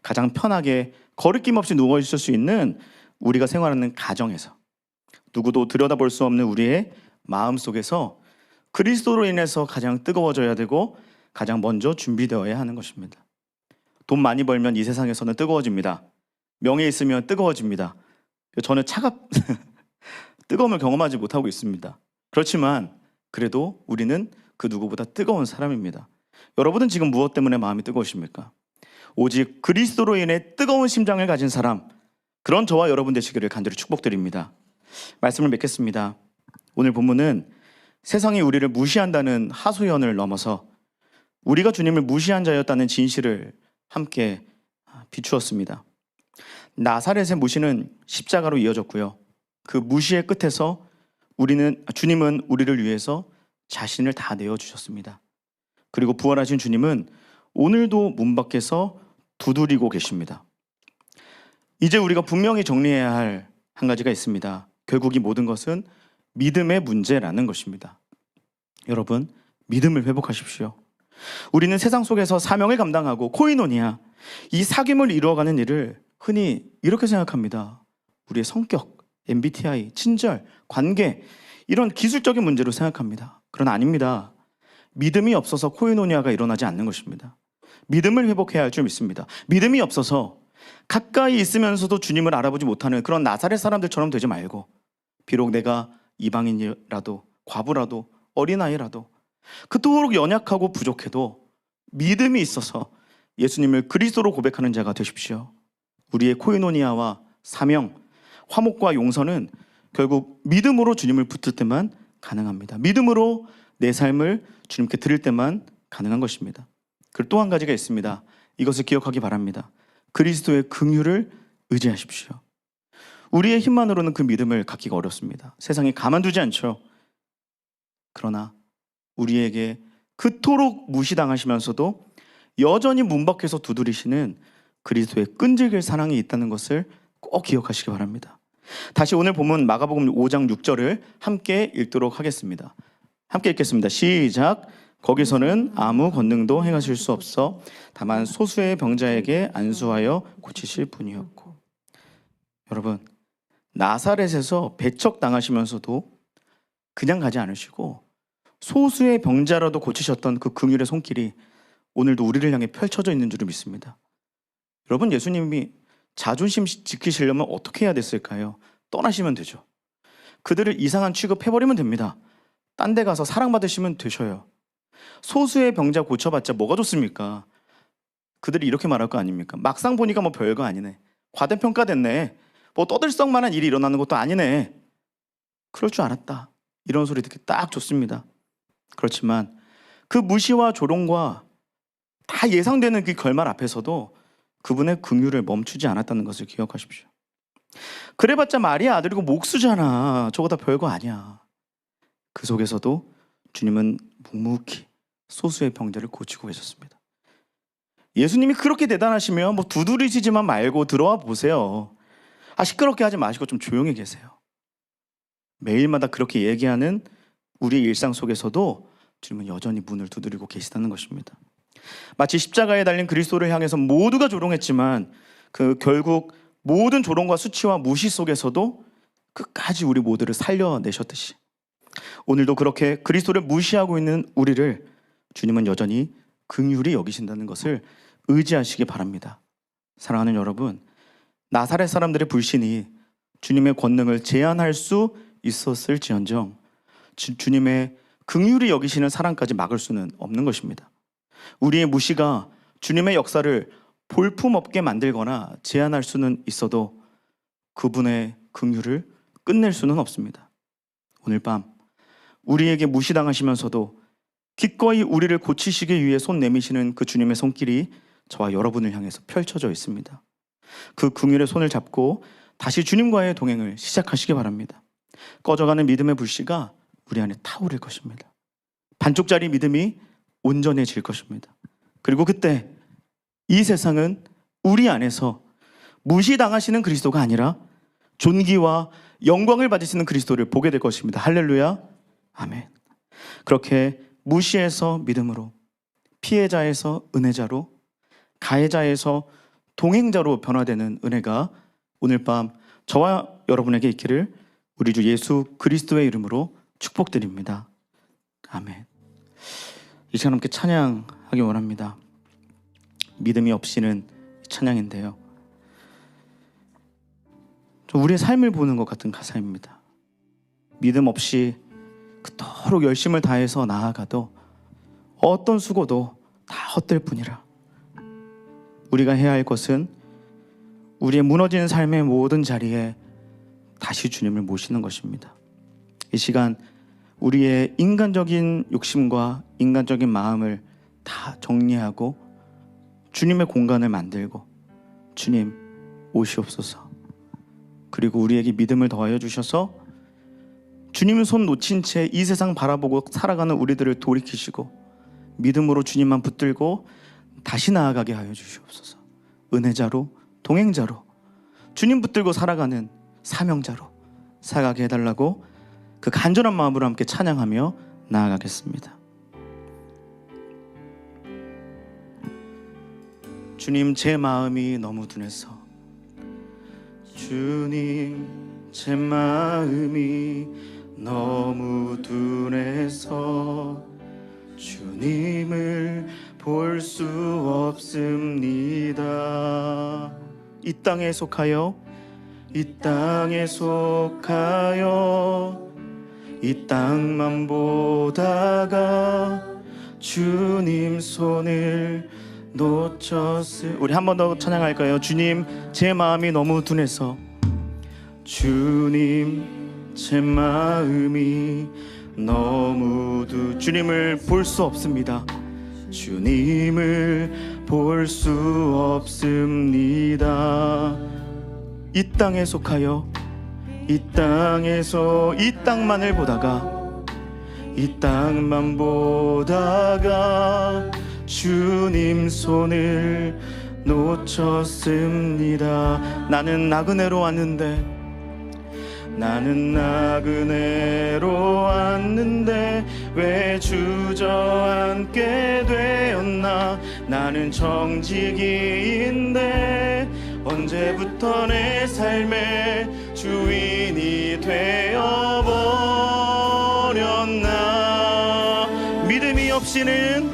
가장 편하게 거리낌 없이 누워 있을 수 있는 우리가 생활하는 가정에서 누구도 들여다볼 수 없는 우리의 마음 속에서 그리스도로 인해서 가장 뜨거워져야 되고 가장 먼저 준비되어야 하는 것입니다. 돈 많이 벌면 이 세상에서는 뜨거워집니다. 명예 있으면 뜨거워집니다. 저는 뜨거움을 경험하지 못하고 있습니다. 그렇지만 그래도 우리는 그 누구보다 뜨거운 사람입니다. 여러분은 지금 무엇 때문에 마음이 뜨거우십니까? 오직 그리스도로 인해 뜨거운 심장을 가진 사람, 그런 저와 여러분 되시기를 간절히 축복드립니다. 말씀을 맺겠습니다. 오늘 본문은 세상이 우리를 무시한다는 하소연을 넘어서 우리가 주님을 무시한 자였다는 진실을 함께 비추었습니다. 나사렛의 무시는 십자가로 이어졌고요. 그 무시의 끝에서 주님은 우리를 위해서 자신을 다 내어주셨습니다. 그리고 부활하신 주님은 오늘도 문 밖에서 두드리고 계십니다. 이제 우리가 분명히 정리해야 할 한 가지가 있습니다. 결국 이 모든 것은 믿음의 문제라는 것입니다. 여러분, 믿음을 회복하십시오. 우리는 세상 속에서 사명을 감당하고 코이노니아, 이 사귐을 이루어가는 일을 흔히 이렇게 생각합니다. 우리의 성격, MBTI, 친절, 관계, 이런 기술적인 문제로 생각합니다. 그러나 아닙니다. 믿음이 없어서 코이노니아가 일어나지 않는 것입니다. 믿음을 회복해야 할 줄 믿습니다. 믿음이 없어서 가까이 있으면서도 주님을 알아보지 못하는 그런 나사렛 사람들처럼 되지 말고, 비록 내가 이방인이라도 과부라도 어린아이라도 그토록 연약하고 부족해도 믿음이 있어서 예수님을 그리스도로 고백하는 자가 되십시오. 우리의 코이노니아와 사명, 화목과 용서는 결국 믿음으로 주님을 붙들 때만 가능합니다. 믿음으로 내 삶을 주님께 드릴 때만 가능한 것입니다. 그리고 또 한 가지가 있습니다. 이것을 기억하기 바랍니다. 그리스도의 긍휼을 의지하십시오. 우리의 힘만으로는 그 믿음을 갖기가 어렵습니다. 세상이 가만두지 않죠. 그러나 우리에게 그토록 무시당하시면서도 여전히 문 밖에서 두드리시는 그리스도의 끈질길 사랑이 있다는 것을 꼭 기억하시기 바랍니다. 다시 오늘 본문 마가복음 5장 6절을 함께 읽도록 하겠습니다. 함께 읽겠습니다. 시작. 거기서는 아무 권능도 행하실 수 없어 다만 소수의 병자에게 안수하여 고치실 뿐이었고. 여러분, 나사렛에서 배척당하시면서도 그냥 가지 않으시고 소수의 병자라도 고치셨던 그 긍휼의 손길이 오늘도 우리를 향해 펼쳐져 있는 줄을 믿습니다. 여러분, 예수님이 자존심 지키시려면 어떻게 해야 됐을까요? 떠나시면 되죠. 그들을 이상한 취급해버리면 됩니다. 딴 데 가서 사랑받으시면 되셔요. 소수의 병자 고쳐봤자 뭐가 좋습니까? 그들이 이렇게 말할 거 아닙니까? 막상 보니까 뭐 별거 아니네. 과대평가됐네. 뭐 떠들썩만한 일이 일어나는 것도 아니네. 그럴 줄 알았다. 이런 소리 듣기 딱 좋습니다. 그렇지만 그 무시와 조롱과 다 예상되는 그 결말 앞에서도 그분의 긍휼을 멈추지 않았다는 것을 기억하십시오. 그래봤자 마리아 아들이고 목수잖아. 저거 다 별거 아니야. 그 속에서도 주님은 묵묵히 소수의 병자를 고치고 계셨습니다. 예수님이 그렇게 대단하시면 뭐 두드리시지만 말고 들어와 보세요. 시끄럽게 하지 마시고 좀 조용히 계세요. 매일마다 그렇게 얘기하는 우리의 일상 속에서도 주님은 여전히 문을 두드리고 계시다는 것입니다. 마치 십자가에 달린 그리스도를 향해서 모두가 조롱했지만 그 결국 모든 조롱과 수치와 무시 속에서도 끝까지 우리 모두를 살려내셨듯이 오늘도 그렇게 그리스도를 무시하고 있는 우리를 주님은 여전히 긍휼히 여기신다는 것을 의지하시기 바랍니다. 사랑하는 여러분, 나사렛 사람들의 불신이 주님의 권능을 제한할 수 있었을지언정 주님의 긍휼히 여기시는 사랑까지 막을 수는 없는 것입니다. 우리의 무시가 주님의 역사를 볼품없게 만들거나 제한할 수는 있어도 그분의 긍휼을 끝낼 수는 없습니다. 오늘 밤 우리에게 무시당하시면서도 기꺼이 우리를 고치시기 위해 손 내미시는 그 주님의 손길이 저와 여러분을 향해서 펼쳐져 있습니다. 그 긍휼의 손을 잡고 다시 주님과의 동행을 시작하시기 바랍니다. 꺼져가는 믿음의 불씨가 우리 안에 타오를 것입니다. 반쪽짜리 믿음이 온전해질 것입니다. 그리고 그때 이 세상은 우리 안에서 무시당하시는 그리스도가 아니라 존귀와 영광을 받으시는 그리스도를 보게 될 것입니다. 할렐루야, 아멘. 그렇게 무시에서 믿음으로, 피해자에서 은혜자로, 가해자에서 동행자로 변화되는 은혜가 오늘 밤 저와 여러분에게 있기를 우리 주 예수 그리스도의 이름으로 축복드립니다. 아멘. 이 시간 함께 찬양하기 원합니다. 믿음이 없이는 찬양인데요, 우리의 삶을 보는 것 같은 가사입니다. 믿음 없이 그토록 열심을 다해서 나아가도 어떤 수고도 다 헛될 뿐이라. 우리가 해야 할 것은 우리의 무너진 삶의 모든 자리에 다시 주님을 모시는 것입니다. 이 시간 우리의 인간적인 욕심과 인간적인 마음을 다 정리하고 주님의 공간을 만들고 주님 오시옵소서. 그리고 우리에게 믿음을 더하여 주셔서 주님의 손 놓친 채 이 세상 바라보고 살아가는 우리들을 돌이키시고 믿음으로 주님만 붙들고 다시 나아가게 하여 주시옵소서. 은혜자로, 동행자로, 주님 붙들고 살아가는 사명자로 살아가게 해달라고 그 간절한 마음으로 함께 찬양하며 나아가겠습니다. 주님, 제 마음이 너무 둔해서, 주님 제 마음이 너무 둔해서 주님을 볼 수 땅에 속하여 이 땅에 속하여 이 땅만 보다가 주님 손을 놓쳤을. 우리 한 번 더 찬양할까요? 주님 제 마음이 너무 둔해서, 주님 제 마음이 너무 주님을 볼 수 없습니다. 주님을 볼 수 없습니다. 이 땅에 속하여 이 땅에서 이 땅만을 보다가 이 땅만 보다가 주님 손을 놓쳤습니다. 나는 나그네로 왔는데 왜 주저앉게 되었나. 나는 정직이인데 언제부터 내 삶의 주인이 되어버렸나. 믿음이 없이는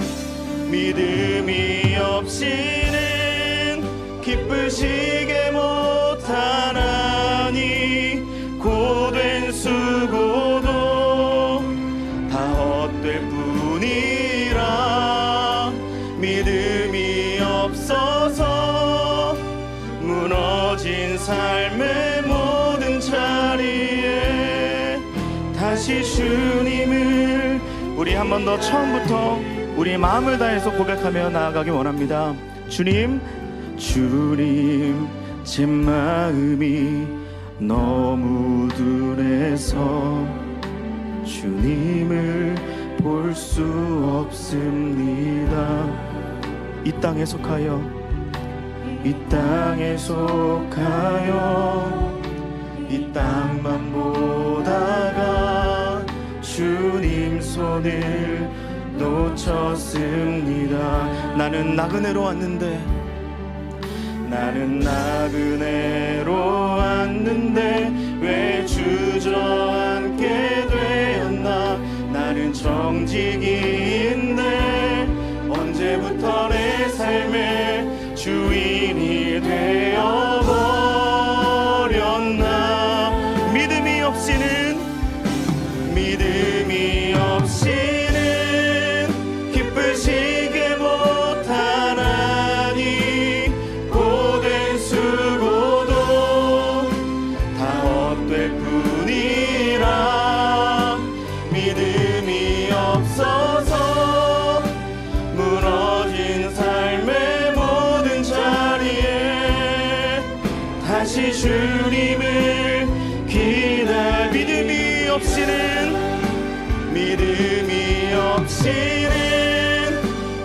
기쁘시게 못하나니 고된 수고도 다 헛될 뿐이라. 믿음이 없어서 무너진 삶의 모든 자리에 다시 주님을, 우리 한 번 더 처음부터 우리 마음을 다해서 고백하며 나아가기 원합니다. 주님 제 마음이 너무 둔해서 주님을 볼 수 없습니다. 이 땅에 속하여 이 땅만 보다가 주님 손을 놓쳤습니다. 나는 나그네로 왔는데 왜 주저앉게 되었나. 나는 정직이인데 언제부터 내 삶의 주인이 되어버렸나. 믿음이 없이는 기쁘시게 못하나니 고된 수고도 다 헛될 뿐이라. 믿음이 없어서 무너진 삶의 모든 자리에 다시 주님을 믿음이 없이는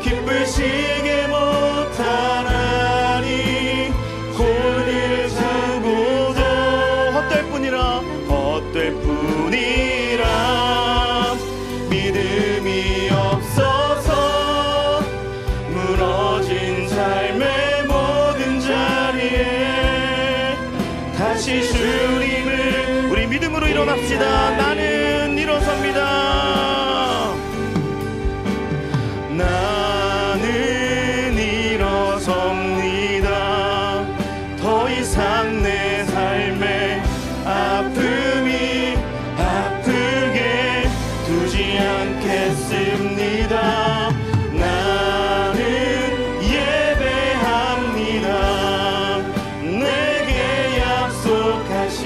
기쁘시게 못하나니 고된 수고도 헛될 뿐이라. 믿음이 없어서 무너진 삶의 모든 자리에 다시 주님을, 우리 믿음으로 일어납시다. 나는 일어섭니다. 더 이상 내 삶의 아픔이 아프게 두지 않겠습니다. 나는 예배합니다. 내게 약속하신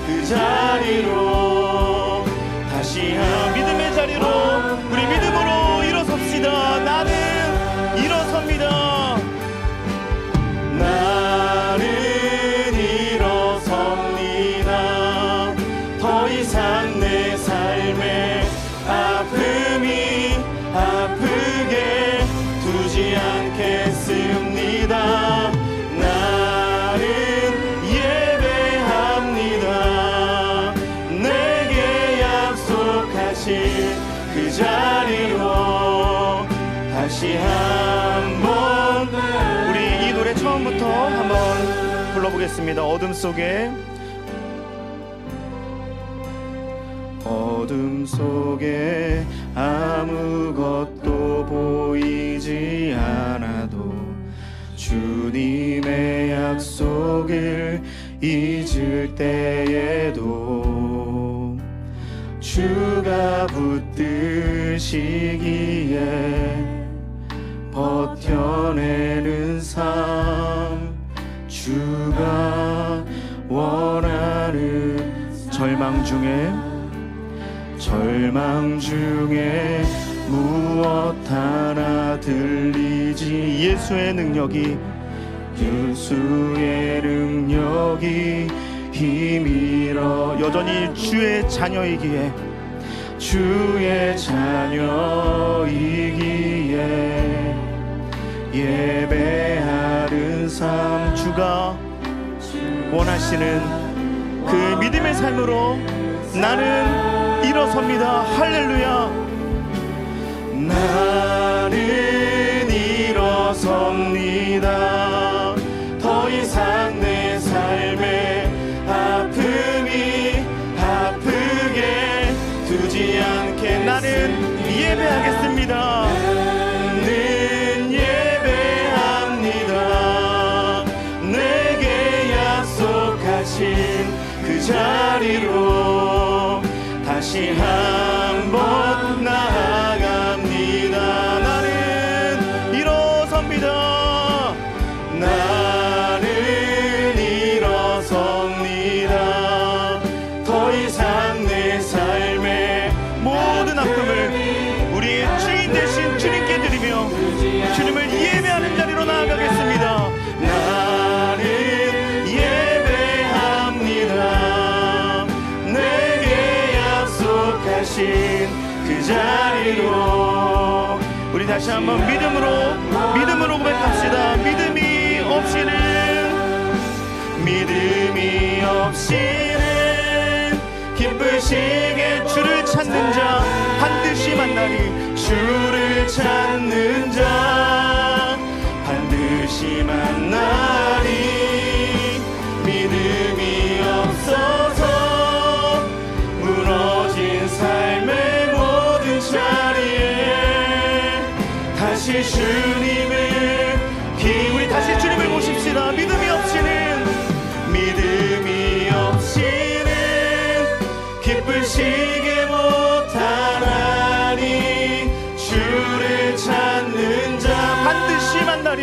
그 자리로 다시 믿음의 자리로 우리 믿음으로 일어섭시다. 나는 일어섭니다. 나는 일어섭니다. 더 이상 내 삶의 아픔이 아프게 두지 않겠습니다. 나는 예배합니다. 내게 약속하신 그 자리로 다시 한번 우리 이 노래 처음부터 한번 불러보겠습니다. 어둠 속에 아무것도 보이지 않아도 주님의 약속을 잊을 때에도 주가 붙드시기에 버텨내는 삶, 주가 원하는 절망 중에 무엇 하나 들리지 예수의 능력이 힘이러 여전히 주의 자녀이기에 예배하는 삶 주가 원하시는 그 믿음의 삶으로 나는 일어섭니다. 할렐루야. 나는 일어섭니다. 더 이상 내 삶에 아픔이 아프게 두지 않게 나는 예배하겠습니다. 나는 예배합니다. 내게 약속하신 그 자리로 다시 한번 나아갑니다. 나는 일어섭니다. 나는 일어섭니다. 더 이상 내 삶의 모든 아픔을 우리의 주인 되신 주님께 드리며 주님을 예배하는 자리로 나아가겠습니다. 나는 예배합니다. 내게 약속하신 그 자리로 우리 다시 한번 믿음으로 고백합시다. 믿음이 없이는 기쁘시게 주를 찾는 자 반드시 만나리. 주를 찾는 자 반드시 만나리. 믿음이 없어서 무너진 삶의 모든 자리에 다시 우리 다시 주님을 모십시다. 믿음이 없이는 기쁘시게 못하나니. 주를 찾는 자 반드시 만나리.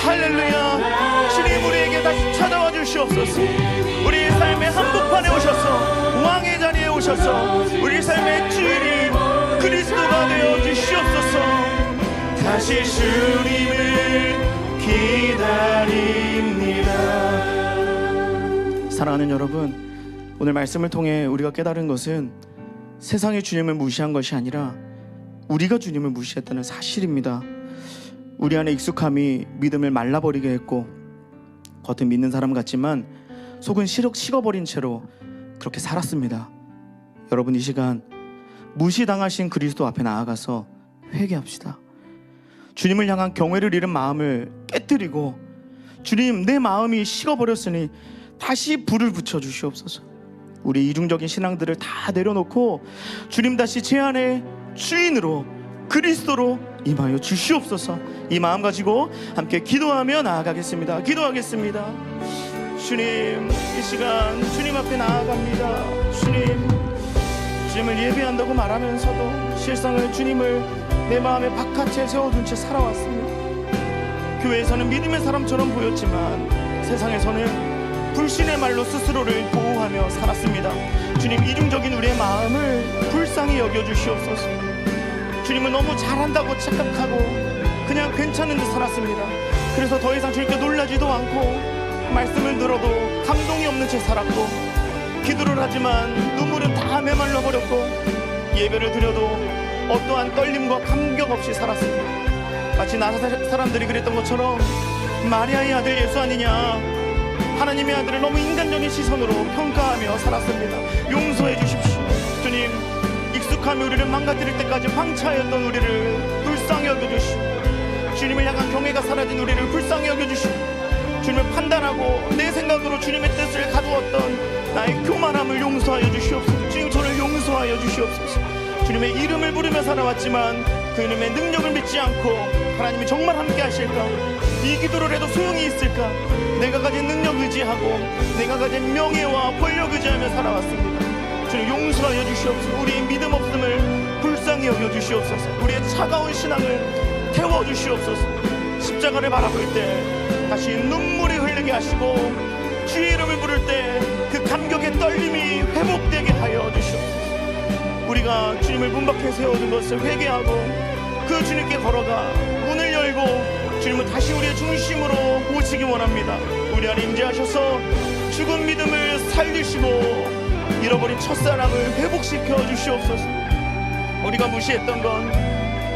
할렐루야. 주님 우리에게 다시 찾아와 주시옵소서. 우리의 삶의 한복판에 오셔서 왕의 자리에 오셔서 우리 삶의 주인이 그리스도가 되어 주시옵소서. 다시 주님을 기다립니다. 사랑하는 여러분, 오늘 말씀을 통해 우리가 깨달은 것은 세상이 주님을 무시한 것이 아니라 우리가 주님을 무시했다는 사실입니다. 우리 안에 익숙함이 믿음을 말라버리게 했고 겉은 믿는 사람 같지만 속은 식어버린 채로 그렇게 살았습니다. 여러분, 이 시간 무시당하신 그리스도 앞에 나아가서 회개합시다. 주님을 향한 경외를 잃은 마음을 깨뜨리고 주님, 내 마음이 식어버렸으니 다시 불을 붙여주시옵소서. 우리 이중적인 신앙들을 다 내려놓고 주님 다시 제 안에 주인으로 그리스도로 임하여 주시옵소서. 이 마음 가지고 함께 기도하며 나아가겠습니다. 기도하겠습니다. 주님, 이 시간 주님 앞에 나아갑니다. 주님을 예배한다고 말하면서도 실상은 주님을 내 마음의 바깥에 세워둔 채 살아왔습니다. 교회에서는 믿음의 사람처럼 보였지만 세상에서는 불신의 말로 스스로를 보호하며 살았습니다. 주님, 이중적인 우리의 마음을 불쌍히 여겨주시옵소서. 주님은 너무 잘한다고 착각하고 그냥 괜찮은 듯 살았습니다. 그래서 더 이상 주님께 놀라지도 않고 말씀을 들어도 감동이 없는 채 살았고 기도를 하지만 눈물은 다 메말라 버렸고 예배를 드려도 어떠한 떨림과 감격 없이 살았습니다. 마치 나사렛 사람들이 그랬던 것처럼 마리아의 아들 예수 아니냐, 하나님의 아들을 너무 인간적인 시선으로 평가하며 살았습니다. 용서해 주십시오. 주님, 익숙함이 우리를 망가뜨릴 때까지 방치하였던 우리를 불쌍히 여겨주시고 주님을 향한 경외가 사라진 우리를 불쌍히 여겨주시고 주님을 판단하고 내 생각으로 주님의 뜻을 가두었던 나의 교만함을 용서하여 주시옵소서. 주님, 저를 용서하여 주시옵소서. 주님의 이름을 부르며 살아왔지만 그 이름의 능력을 믿지 않고 하나님이 정말 함께 하실까? 이 기도를 해도 소용이 있을까? 내가 가진 능력 의지하고 내가 가진 명예와 권력 의지하며 살아왔습니다. 주님 용서하여 주시옵소서. 우리의 믿음 없음을 불쌍히 여겨 주시옵소서. 우리의 차가운 신앙을 태워 주시옵소서. 십자가를 바라볼 때 다시 눈물이 흘리게 하시고 주의 이름을 부를 때 그 감격의 떨림이 회복되게 하여 주시옵소서. 우리가 주님을 문 밖에 세워둔 것을 회개하고 그 주님께 걸어가 문을 열고 주님을 다시 우리의 중심으로 모시기 원합니다. 우리 안에 임재하셔서 죽은 믿음을 살리시고 잃어버린 첫사랑을 회복시켜 주시옵소서. 우리가 무시했던 건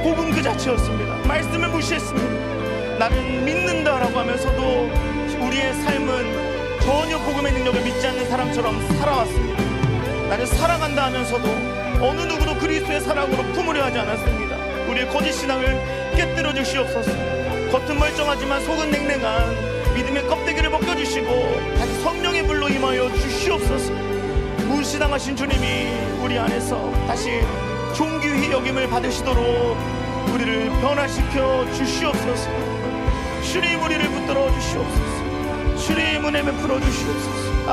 복음 그 자체였습니다. 말씀을 무시했습니다. 나는 믿는다라고 하면서도 우리의 삶은 전혀 복음의 능력을 믿지 않는 사람처럼 살아왔습니다. 나는 사랑한다 하면서도 어느 누구도 그리스도의 사랑으로 품으려 하지 않았습니다. 우리의 거짓 신앙을 깨뜨려 주시옵소서. 겉은 멀쩡하지만 속은 냉랭한 믿음의 껍데기를 벗겨주시고 다시 성령의 불로 임하여 주시옵소서. 무시당하신 주님이 우리 안에서 다시 존귀히 여김을 받으시도록 우리를 변화시켜 주시옵소서. 주님 우리를 붙들어 주시옵소서. 주님 은혜를 풀어 주시옵소서.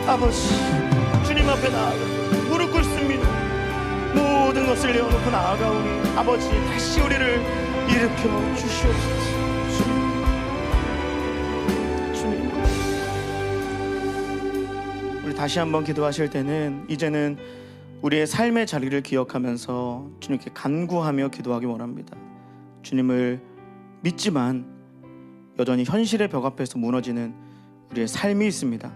아버지 주님 앞에 나아가 무릎 꿇습니다. 모든 것을 내어놓고 나아가오니 아버지 다시 우리를 일으켜 주시옵소서. 주님 우리 다시 한번 기도하실 때는 이제는 우리의 삶의 자리를 기억하면서 주님께 간구하며 기도하기 원합니다. 주님을 믿지만 여전히 현실의 벽 앞에서 무너지는 우리의 삶이 있습니다.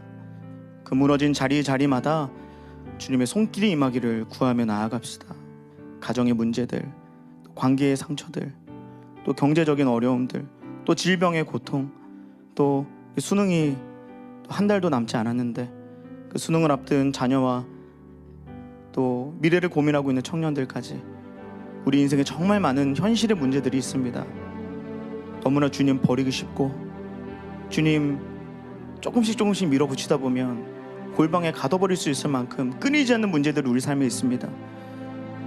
그 무너진 자리마다 주님의 손길이 임하기를 구하며 나아갑시다. 가정의 문제들, 또 관계의 상처들, 또 경제적인 어려움들, 또 질병의 고통, 또 수능이 한 달도 남지 않았는데 그 수능을 앞둔 자녀와 또 미래를 고민하고 있는 청년들까지 우리 인생에 정말 많은 현실의 문제들이 있습니다. 너무나 주님 버리기 쉽고 주님 조금씩 밀어붙이다 보면 골방에 가둬버릴 수 있을 만큼 끊이지 않는 문제들이 우리 삶에 있습니다.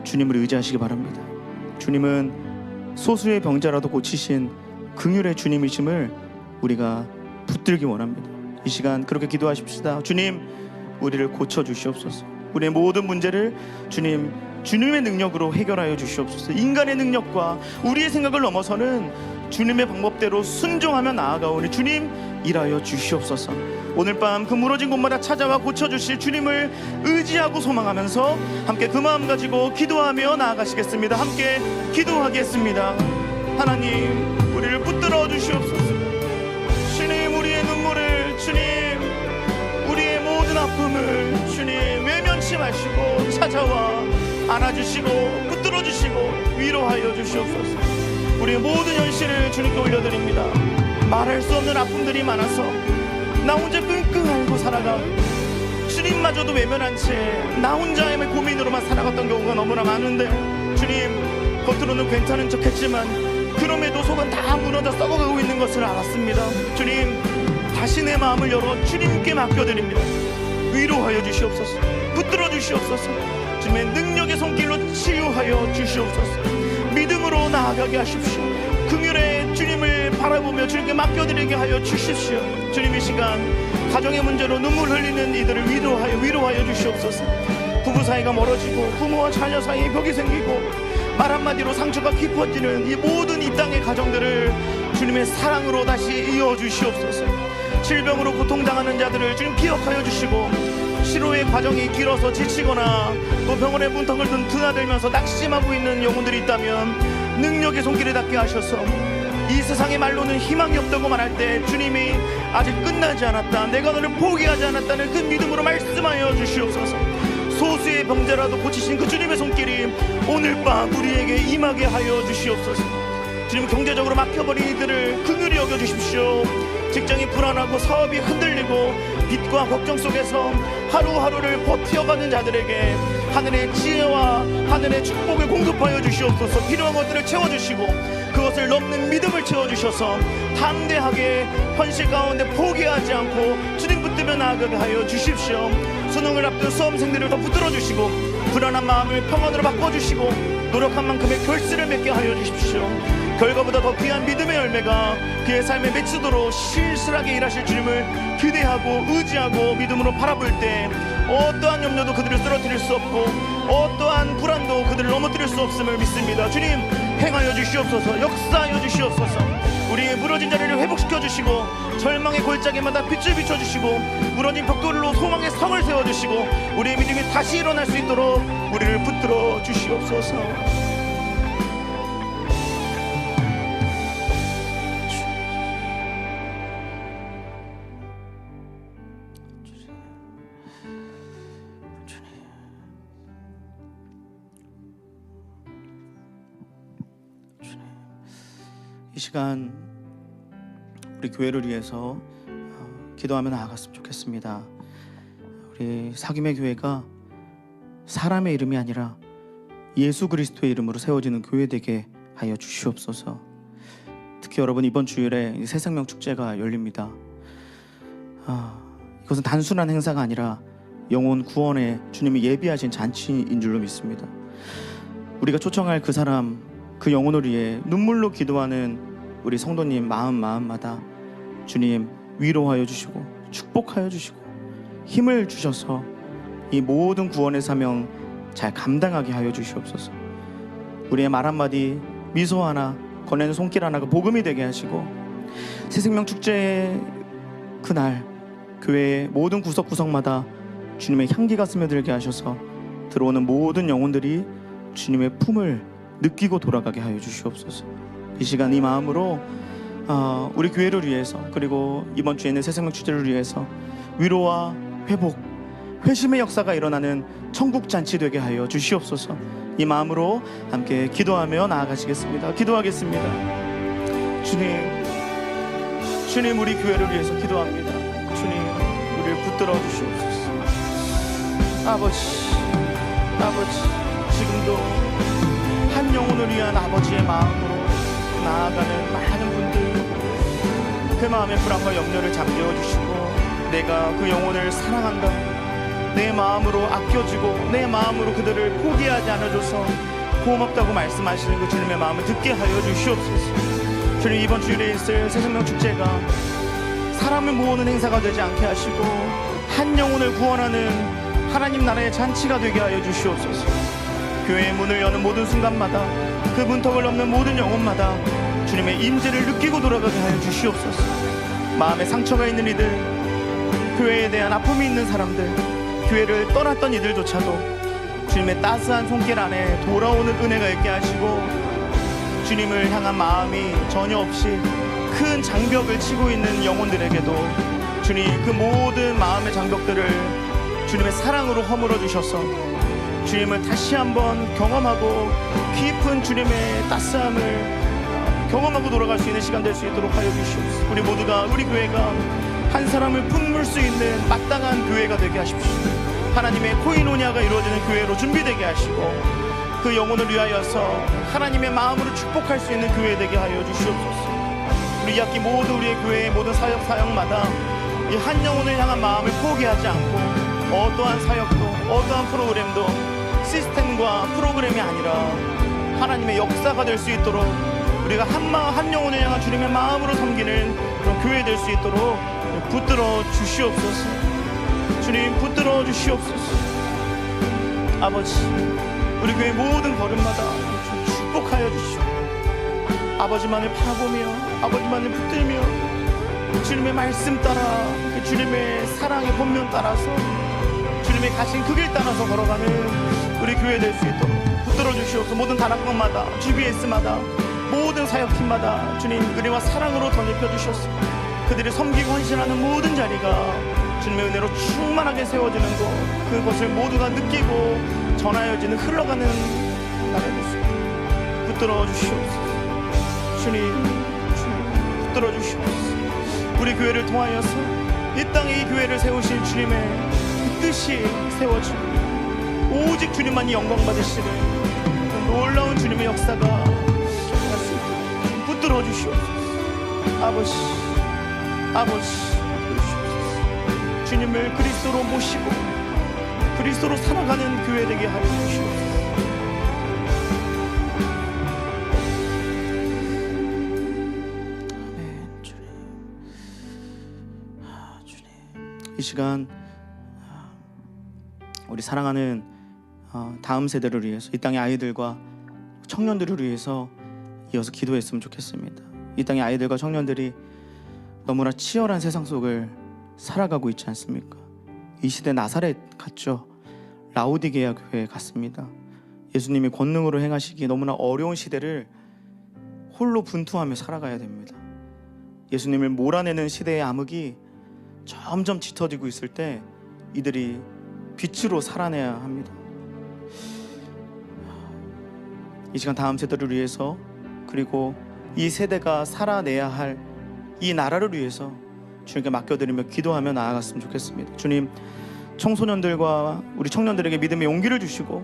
주님을 의지하시기 바랍니다. 주님은 소수의 병자라도 고치신 긍휼의 주님이심을 우리가 붙들기 원합니다. 이 시간 그렇게 기도하십시다. 주님 우리를 고쳐주시옵소서. 우리의 모든 문제를 주님의 능력으로 해결하여 주시옵소서. 인간의 능력과 우리의 생각을 넘어서는 주님의 방법대로 순종하며 나아가오니 주님 일하여 주시옵소서. 오늘 밤 그 무너진 곳마다 찾아와 고쳐주실 주님을 의지하고 소망하면서 함께 그 마음 가지고 기도하며 나아가시겠습니다. 함께 기도하겠습니다. 하나님 우리를 붙들어 주시옵소서. 주님 우리의 눈물을 주님 우리의 모든 아픔을 주님 외면치 마시고 찾아와 안아주시고 붙들어 주시고 위로하여 주시옵소서. 우리의 모든 현실을 주님께 올려드립니다. 말할 수 없는 아픔들이 많아서 나 혼자 끙끙 앓고 살아가고 주님마저도 외면한 채 나 혼자의 고민으로만 살아갔던 경우가 너무나 많은데 주님 겉으로는 괜찮은 척했지만 그럼에도 속은 다 무너져 썩어가고 있는 것을 알았습니다. 주님 다시 내 마음을 열어 주님께 맡겨드립니다. 위로하여 주시옵소서. 붙들어 주시옵소서. 주님의 능력의 손길로 치유하여 주시옵소서. 믿음으로 나아가게 하십시오. 긍휼의 주님을 바라보며 주님께 맡겨드리게 하여 주십시오. 주님 이 시간 가정의 문제로 눈물 흘리는 이들을 위로하여 주시옵소서. 부부 사이가 멀어지고 부모와 자녀 사이에 벽이 생기고 말 한마디로 상처가 깊어지는 이 모든 이 땅의 가정들을 주님의 사랑으로 다시 이어주시옵소서. 질병으로 고통당하는 자들을 주님 기억하여 주시고 치료의 과정이 길어서 지치거나 또 병원에 문턱을 드나들면서 낙심하고 있는 영혼들이 있다면 능력의 손길을 닿게 하셔서 이 세상의 말로는 희망이 없다고 말할 때 주님이 아직 끝나지 않았다, 내가 너를 포기하지 않았다는 그 믿음으로 말씀하여 주시옵소서. 소수의 병자라도 고치신 그 주님의 손길이 오늘 밤 우리에게 임하게 하여 주시옵소서. 주님 경제적으로 막혀버린 이들을 긍휼히 여겨주십시오. 직장이 불안하고 사업이 흔들리고 빚과 걱정 속에서 하루하루를 버텨가는 자들에게 하늘의 지혜와 하늘의 축복을 공급하여 주시옵소서. 필요한 것들을 채워주시고 그것을 넘는 믿음을 채워주셔서 담대하게 현실 가운데 포기하지 않고 주님 붙들며 나아가게 하여 주십시오. 수능을 앞둔 수험생들을 더 붙들어 주시고 불안한 마음을 평안으로 바꿔주시고 노력한 만큼의 결실을 맺게 하여 주십시오. 결과보다 더 귀한 믿음의 열매가 그의 삶에 맺히도록 신실하게 일하실 주님을 기대하고 의지하고 믿음으로 바라볼 때 어떠한 염려도 그들을 쓰러뜨릴 수 없고 어떠한 불안도 그들을 넘어뜨릴 수 없음을 믿습니다. 주님, 행하여 주시옵소서. 역사하여 주시옵소서. 우리의 무너진 자리를 회복시켜 주시고 절망의 골짜기마다 빛을 비춰주시고 무너진 벽돌로 소망의 성을 세워주시고 우리의 믿음이 다시 일어날 수 있도록 우리를 붙들어 주시옵소서. 이 시간 우리 교회를 위해서 기도하며 나아갔으면 좋겠습니다. 우리 사김의 교회가 사람의 이름이 아니라 예수 그리스도의 이름으로 세워지는 교회 되게 하여 주시옵소서. 특히 여러분, 이번 주일에 새 생명 축제가 열립니다. 이것은 단순한 행사가 아니라 영혼 구원에 주님이 예비하신 잔치인 줄로 믿습니다. 우리가 초청할 그 사람, 그 영혼을 위해 눈물로 기도하는 우리 성도님 마음마다 주님 위로하여 주시고 축복하여 주시고 힘을 주셔서 이 모든 구원의 사명 잘 감당하게 하여 주시옵소서. 우리의 말 한마디, 미소 하나, 건네는 손길 하나가 복음이 되게 하시고 새생명 축제의 그날 교회의 모든 구석구석마다 주님의 향기가 스며들게 하셔서 들어오는 모든 영혼들이 주님의 품을 느끼고 돌아가게 하여 주시옵소서. 이 시간 이 마음으로 우리 교회를 위해서, 그리고 이번 주에는 새생명 축제를 위해서 위로와 회복, 회심의 역사가 일어나는 천국 잔치 되게 하여 주시옵소서. 이 마음으로 함께 기도하며 나아가시겠습니다. 기도하겠습니다. 주님 우리 교회를 위해서 기도합니다. 주님, 우리를 붙들어 주시옵소서. 아버지, 지금도 한 영혼을 위한 아버지의 마음으로 나아가는 많은 분들, 그 마음의 불안과 염려를 잠재워 주시고 내가 그 영혼을 사랑한다, 내 마음으로 아껴주고 내 마음으로 그들을 포기하지 않아줘서 고맙다고 말씀하시는 그 주님의 마음을 듣게 하여 주시옵소서. 주님, 이번 주일에 있을 새생명 축제가 사람을 모으는 행사가 되지 않게 하시고 한 영혼을 구원하는 하나님 나라의 잔치가 되게 하여 주시옵소서. 교회의 문을 여는 모든 순간마다, 그 문턱을 넘는 모든 영혼마다 주님의 임재를 느끼고 돌아가게 하여 주시옵소서. 마음에 상처가 있는 이들, 교회에 대한 아픔이 있는 사람들, 교회를 떠났던 이들조차도 주님의 따스한 손길 안에 돌아오는 은혜가 있게 하시고 주님을 향한 마음이 전혀 없이 큰 장벽을 치고 있는 영혼들에게도 주님 그 모든 마음의 장벽들을 주님의 사랑으로 허물어 주셔서 주님을 다시 한번 경험하고 깊은 주님의 따스함을 경험하고 돌아갈 수 있는 시간 될 수 있도록 하여 주시옵소서. 우리 모두가, 우리 교회가 한 사람을 품을 수 있는 마땅한 교회가 되게 하십시오. 하나님의 코이노니아가 이루어지는 교회로 준비되게 하시고 그 영혼을 위하여서 하나님의 마음으로 축복할 수 있는 교회 되게 하여 주시옵소서. 우리 이 학기 모두 우리의 교회의 모든 사역마다 이 한 영혼을 향한 마음을 포기하지 않고 어떠한 사역도 어떠한 프로그램도 시스템과 프로그램이 아니라 하나님의 역사가 될 수 있도록 우리가 한 영혼을 향한 주님의 마음으로 섬기는 그런 교회 될 수 있도록 붙들어 주시옵소서. 주님, 붙들어 주시옵소서. 아버지, 우리 교회 모든 걸음마다 축복하여 주시오. 아버지만을 바라보며 아버지만을 붙들며 주님의 말씀 따라, 주님의 사랑의 본면 따라서 주님의 가신 그 길 따라서 걸어가는 우리 교회 될 수 있도록 붙들어 주시옵소서. 모든 다락방마다, GBS마다, 모든 사역팀마다 주님 은혜와 사랑으로 덧입혀 주셨소. 그들이 섬기고 헌신하는 모든 자리가 주님의 은혜로 충만하게 세워지는 것, 그것을 모두가 느끼고 전하여지는 흘러가는 나라 되시옵소서. 붙들어 주시옵소서. 주님 붙들어 주시옵소서. 우리 교회를 통하여서 이 땅에 이 교회를 세우신 주님의 그 뜻이 세워지고 오직 주님만이 영광 받으시는 그 놀라운 주님의 역사가 할 수 있도록 붙들어 주시옵소서. 아버지 주님을 그리스도로 모시고 그리스도로 살아가는 교회 되게 하여 주시옵소서. 시간 우리 사랑하는 다음 세대를 위해서, 이 땅의 아이들과 청년들을 위해서 이어서 기도했으면 좋겠습니다. 이 땅의 아이들과 청년들이 너무나 치열한 세상 속을 살아가고 있지 않습니까? 이 시대 나사렛 같죠? 라오디게아 교회 같습니다. 예수님이 권능으로 행하시기에 너무나 어려운 시대를 홀로 분투하며 살아가야 됩니다. 예수님을 몰아내는 시대의 암흑이 점점 짙어지고 있을 때 이들이 빛으로 살아내야 합니다. 이 시간 다음 세대를 위해서, 그리고 이 세대가 살아내야 할 이 나라를 위해서 주님께 맡겨드리며 기도하며 나아갔으면 좋겠습니다. 주님, 청소년들과 우리 청년들에게 믿음의 용기를 주시고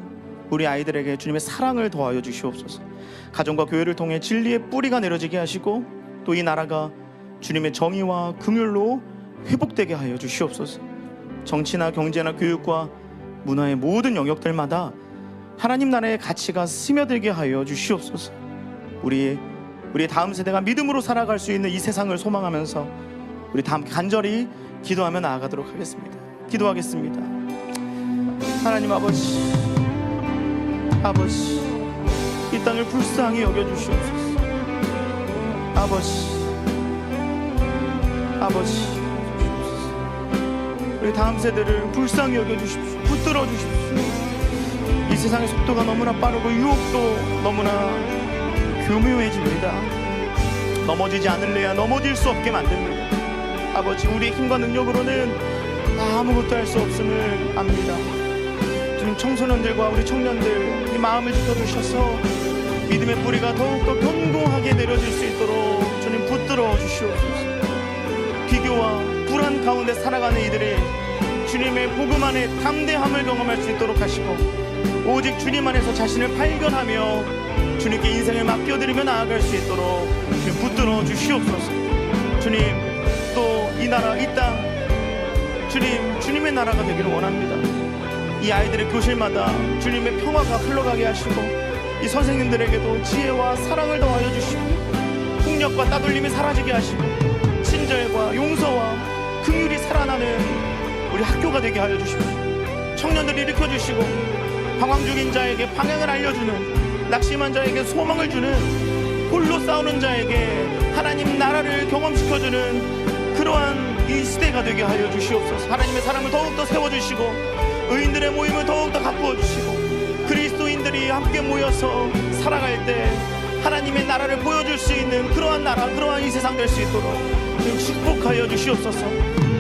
우리 아이들에게 주님의 사랑을 더하여 주시옵소서. 가정과 교회를 통해 진리의 뿌리가 내려지게 하시고 또 이 나라가 주님의 정의와 긍휼로 회복되게 하여 주시옵소서. 정치나 경제나 교육과 문화의 모든 영역들마다 하나님 나라의 가치가 스며들게 하여 주시옵소서. 우리의 다음 세대가 믿음으로 살아갈 수 있는 이 세상을 소망하면서 우리 다 함께 간절히 기도하며 나아가도록 하겠습니다. 기도하겠습니다. 하나님 아버지, 이 땅을 불쌍히 여겨주시옵소서. 아버지, 우리 다음 세대를 불쌍히 여겨주십시오. 붙들어 주십시오. 이 세상의 속도가 너무나 빠르고 유혹도 너무나 교묘해집니다. 넘어지지 않을래야 넘어질 수 없게 만듭니다. 아버지, 우리의 힘과 능력으로는 아무것도 할 수 없음을 압니다. 주님, 청소년들과 우리 청년들 이 마음을 지켜주셔서 믿음의 뿌리가 더욱더 견고하게 내려질 수 있도록 주님 붙들어 주시옵소서. 비교와 불안 가운데 살아가는 이들이 주님의 복음 안에 담대함을 경험할 수 있도록 하시고 오직 주님 안에서 자신을 발견하며 주님께 인생을 맡겨드리며 나아갈 수 있도록 주님 붙들어 주시옵소서. 주님, 또 이 나라, 이 땅 주님의 나라가 되기를 원합니다. 이 아이들의 교실마다 주님의 평화가 흘러가게 하시고 이 선생님들에게도 지혜와 사랑을 더하여 주시고 폭력과 따돌림이 사라지게 하시고 친절과 용서와 긍휼이 살아나는 우리 학교가 되게 하여 주십시오. 청년들을 일으켜주시고 방황 중인 자에게 방향을 알려주는, 낙심한 자에게 소망을 주는, 홀로 싸우는 자에게 하나님 나라를 경험시켜주는 그러한 이 시대가 되게 하여 주시옵소서. 하나님의 사람을 더욱더 세워주시고 의인들의 모임을 더욱더 가꾸어 주시고 그리스도인들이 함께 모여서 살아갈 때 하나님의 나라를 보여줄 수 있는 그러한 나라, 그러한 이 세상 될 수 있도록 축복하여 주시옵소서.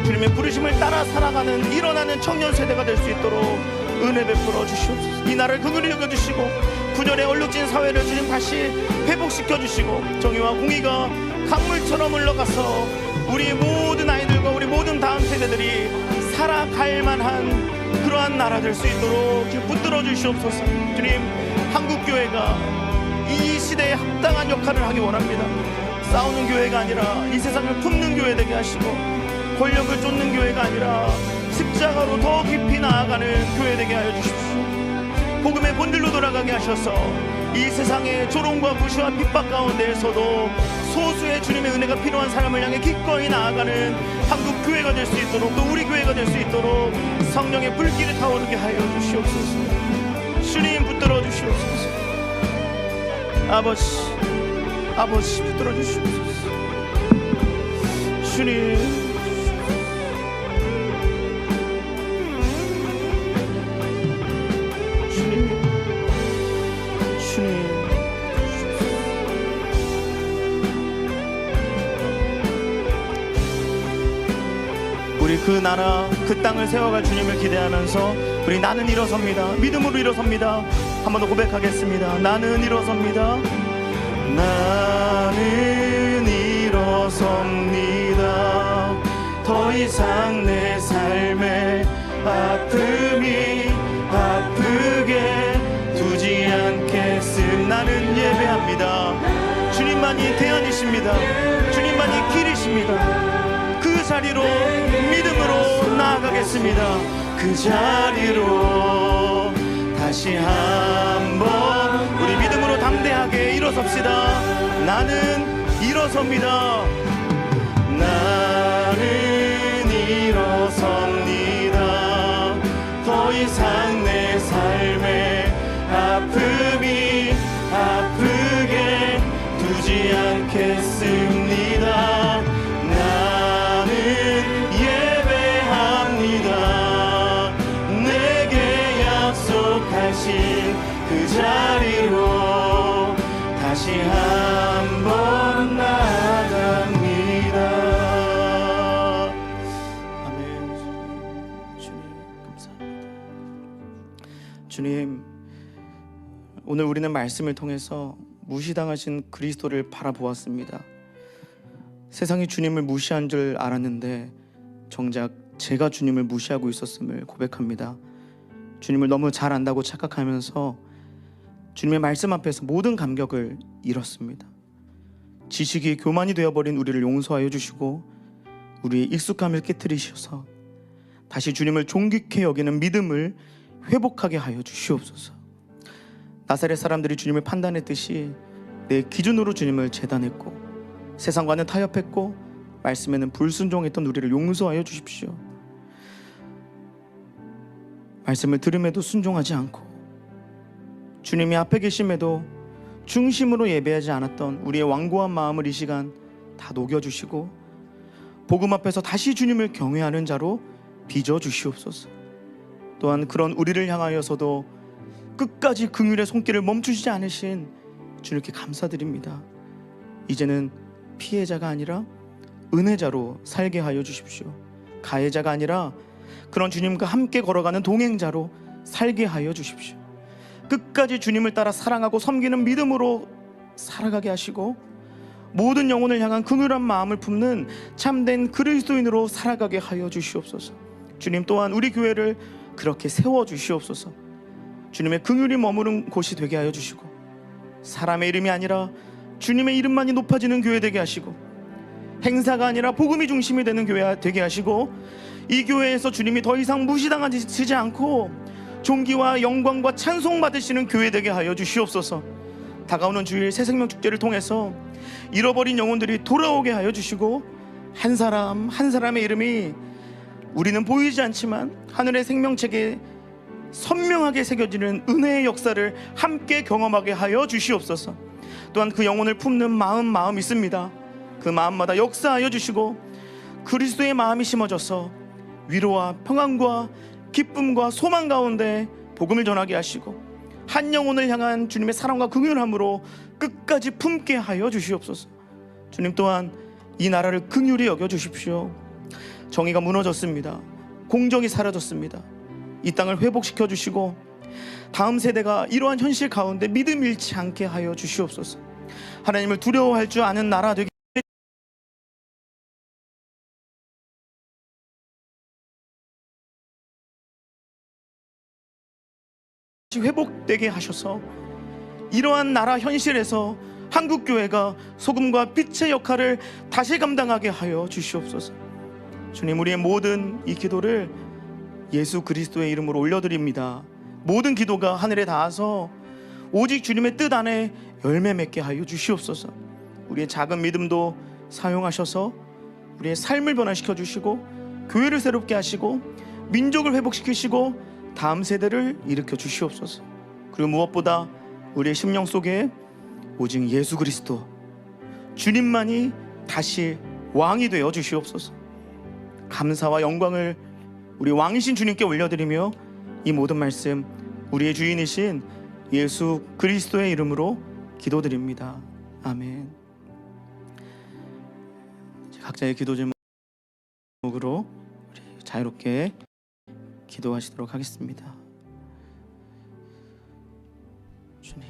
주님의 부르심을 따라 살아가는 일어나는 청년 세대가 될 수 있도록 은혜 베풀어 주시옵소서. 이 나라를 긍휼히 여겨주시고 분열의 얼룩진 사회를 주님 다시 회복시켜 주시고 정의와 공의가 강물처럼 흘러가서 우리의 모든 아이들과 우리 모든 다음 세대들이 살아갈 만한 그러한 나라 될 수 있도록 주님 붙들어 주시옵소서. 주님, 한국교회가 이 시대에 합당한 역할을 하기 원합니다. 싸우는 교회가 아니라 이 세상을 품는 교회 되게 하시고 권력을 쫓는 교회가 아니라 십자가로 더 깊이 나아가는 교회 되게 하여 주십시오. 복음의 본질로 돌아가게 하셔서 이 세상의 조롱과 무시와 핍박 가운데에서도 소수의 주님의 은혜가 필요한 사람을 향해 기꺼이 나아가는 한국 교회가 될 수 있도록, 또 우리 교회가 될 수 있도록 성령의 불길이 타오르게 하여 주시옵소서. 주님 붙들어 주시옵소서. 아버지 붙들어 주시옵소서. 주님, 우리 그 나라, 그 땅을 세워갈 주님을 기대하면서 우리 나는 일어섭니다. 믿음으로 일어섭니다. 한 번 더 고백하겠습니다. 나는 일어섭니다. 나는 일어섭니다. 더 이상 내 삶의 아픔이 아프게 두지 않겠음. 나는 예배합니다. 주님만이 대안이십니다. 주님만이 길이십니다. 그 자리로 믿음으로 나아가겠습니다. 그 자리로 다시 한번 우리 믿음으로 담대하게 일어섭시다. 나는 일어섭니다. 나는 일어섭니다. 계신 그 자리로 다시 한번 나아갑니다. 아멘. 주님 감사합니다. 주님, 오늘 우리는 말씀을 통해서 무시당하신 그리스도를 바라보았습니다. 세상이 주님을 무시한 줄 알았는데 정작 제가 주님을 무시하고 있었음을 고백합니다. 주님을 너무 잘 안다고 착각하면서 주님의 말씀 앞에서 모든 감격을 잃었습니다. 지식이 교만이 되어버린 우리를 용서하여 주시고 우리의 익숙함을 깨뜨리셔서 다시 주님을 존귀케 여기는 믿음을 회복하게 하여 주시옵소서. 나사렛 사람들이 주님을 판단했듯이 내 기준으로 주님을 재단했고 세상과는 타협했고 말씀에는 불순종했던 우리를 용서하여 주십시오. 말씀을 들음에도 순종하지 않고 주님이 앞에 계심에도 중심으로 예배하지 않았던 우리의 완고한 마음을 이 시간 다 녹여주시고 복음 앞에서 다시 주님을 경외하는 자로 빚어주시옵소서. 또한 그런 우리를 향하여서도 끝까지 긍휼의 손길을 멈추시지 않으신 주님께 감사드립니다. 이제는 피해자가 아니라 은혜자로 살게 하여 주십시오. 가해자가 아니라 그런 주님과 함께 걸어가는 동행자로 살게 하여 주십시오. 끝까지 주님을 따라 사랑하고 섬기는 믿음으로 살아가게 하시고 모든 영혼을 향한 긍휼한 마음을 품는 참된 그리스도인으로 살아가게 하여 주시옵소서. 주님 또한 우리 교회를 그렇게 세워 주시옵소서. 주님의 긍휼이 머무는 곳이 되게 하여 주시고 사람의 이름이 아니라 주님의 이름만이 높아지는 교회 되게 하시고 행사가 아니라 복음이 중심이 되는 교회 되게 하시고 이 교회에서 주님이 더 이상 무시당하지 않고 존귀와 영광과 찬송 받으시는 교회 되게 하여 주시옵소서. 다가오는 주일 새생명 축제를 통해서 잃어버린 영혼들이 돌아오게 하여 주시고 한 사람 한 사람의 이름이 우리는 보이지 않지만 하늘의 생명책에 선명하게 새겨지는 은혜의 역사를 함께 경험하게 하여 주시옵소서. 또한 그 영혼을 품는 마음 있습니다. 그 마음마다 역사하여 주시고 그리스도의 마음이 심어져서 위로와 평안과 기쁨과 소망 가운데 복음을 전하게 하시고 한 영혼을 향한 주님의 사랑과 긍휼함으로 끝까지 품게 하여 주시옵소서. 주님 또한 이 나라를 긍휼히 여겨 주십시오. 정의가 무너졌습니다. 공정이 사라졌습니다. 이 땅을 회복시켜 주시고 다음 세대가 이러한 현실 가운데 믿음 잃지 않게 하여 주시옵소서. 하나님을 두려워할 줄 아는 나라 되게 회복되게 하셔서 이러한 나라 현실에서 한국교회가 소금과 빛의 역할을 다시 감당하게 하여 주시옵소서. 주님, 우리의 모든 이 기도를 예수 그리스도의 이름으로 올려드립니다. 모든 기도가 하늘에 닿아서 오직 주님의 뜻 안에 열매 맺게 하여 주시옵소서. 우리의 작은 믿음도 사용하셔서 우리의 삶을 변화시켜 주시고 교회를 새롭게 하시고 민족을 회복시키시고 다음 세대를 일으켜 주시옵소서. 그리고 무엇보다 우리의 심령 속에 오직 예수 그리스도 주님만이 다시 왕이 되어 주시옵소서. 감사와 영광을 우리 왕이신 주님께 올려드리며 이 모든 말씀 우리의 주인이신 예수 그리스도의 이름으로 기도드립니다. 아멘. 각자의 기도 제목으로 우리 자유롭게 기도하시도록 하겠습니다. 주님.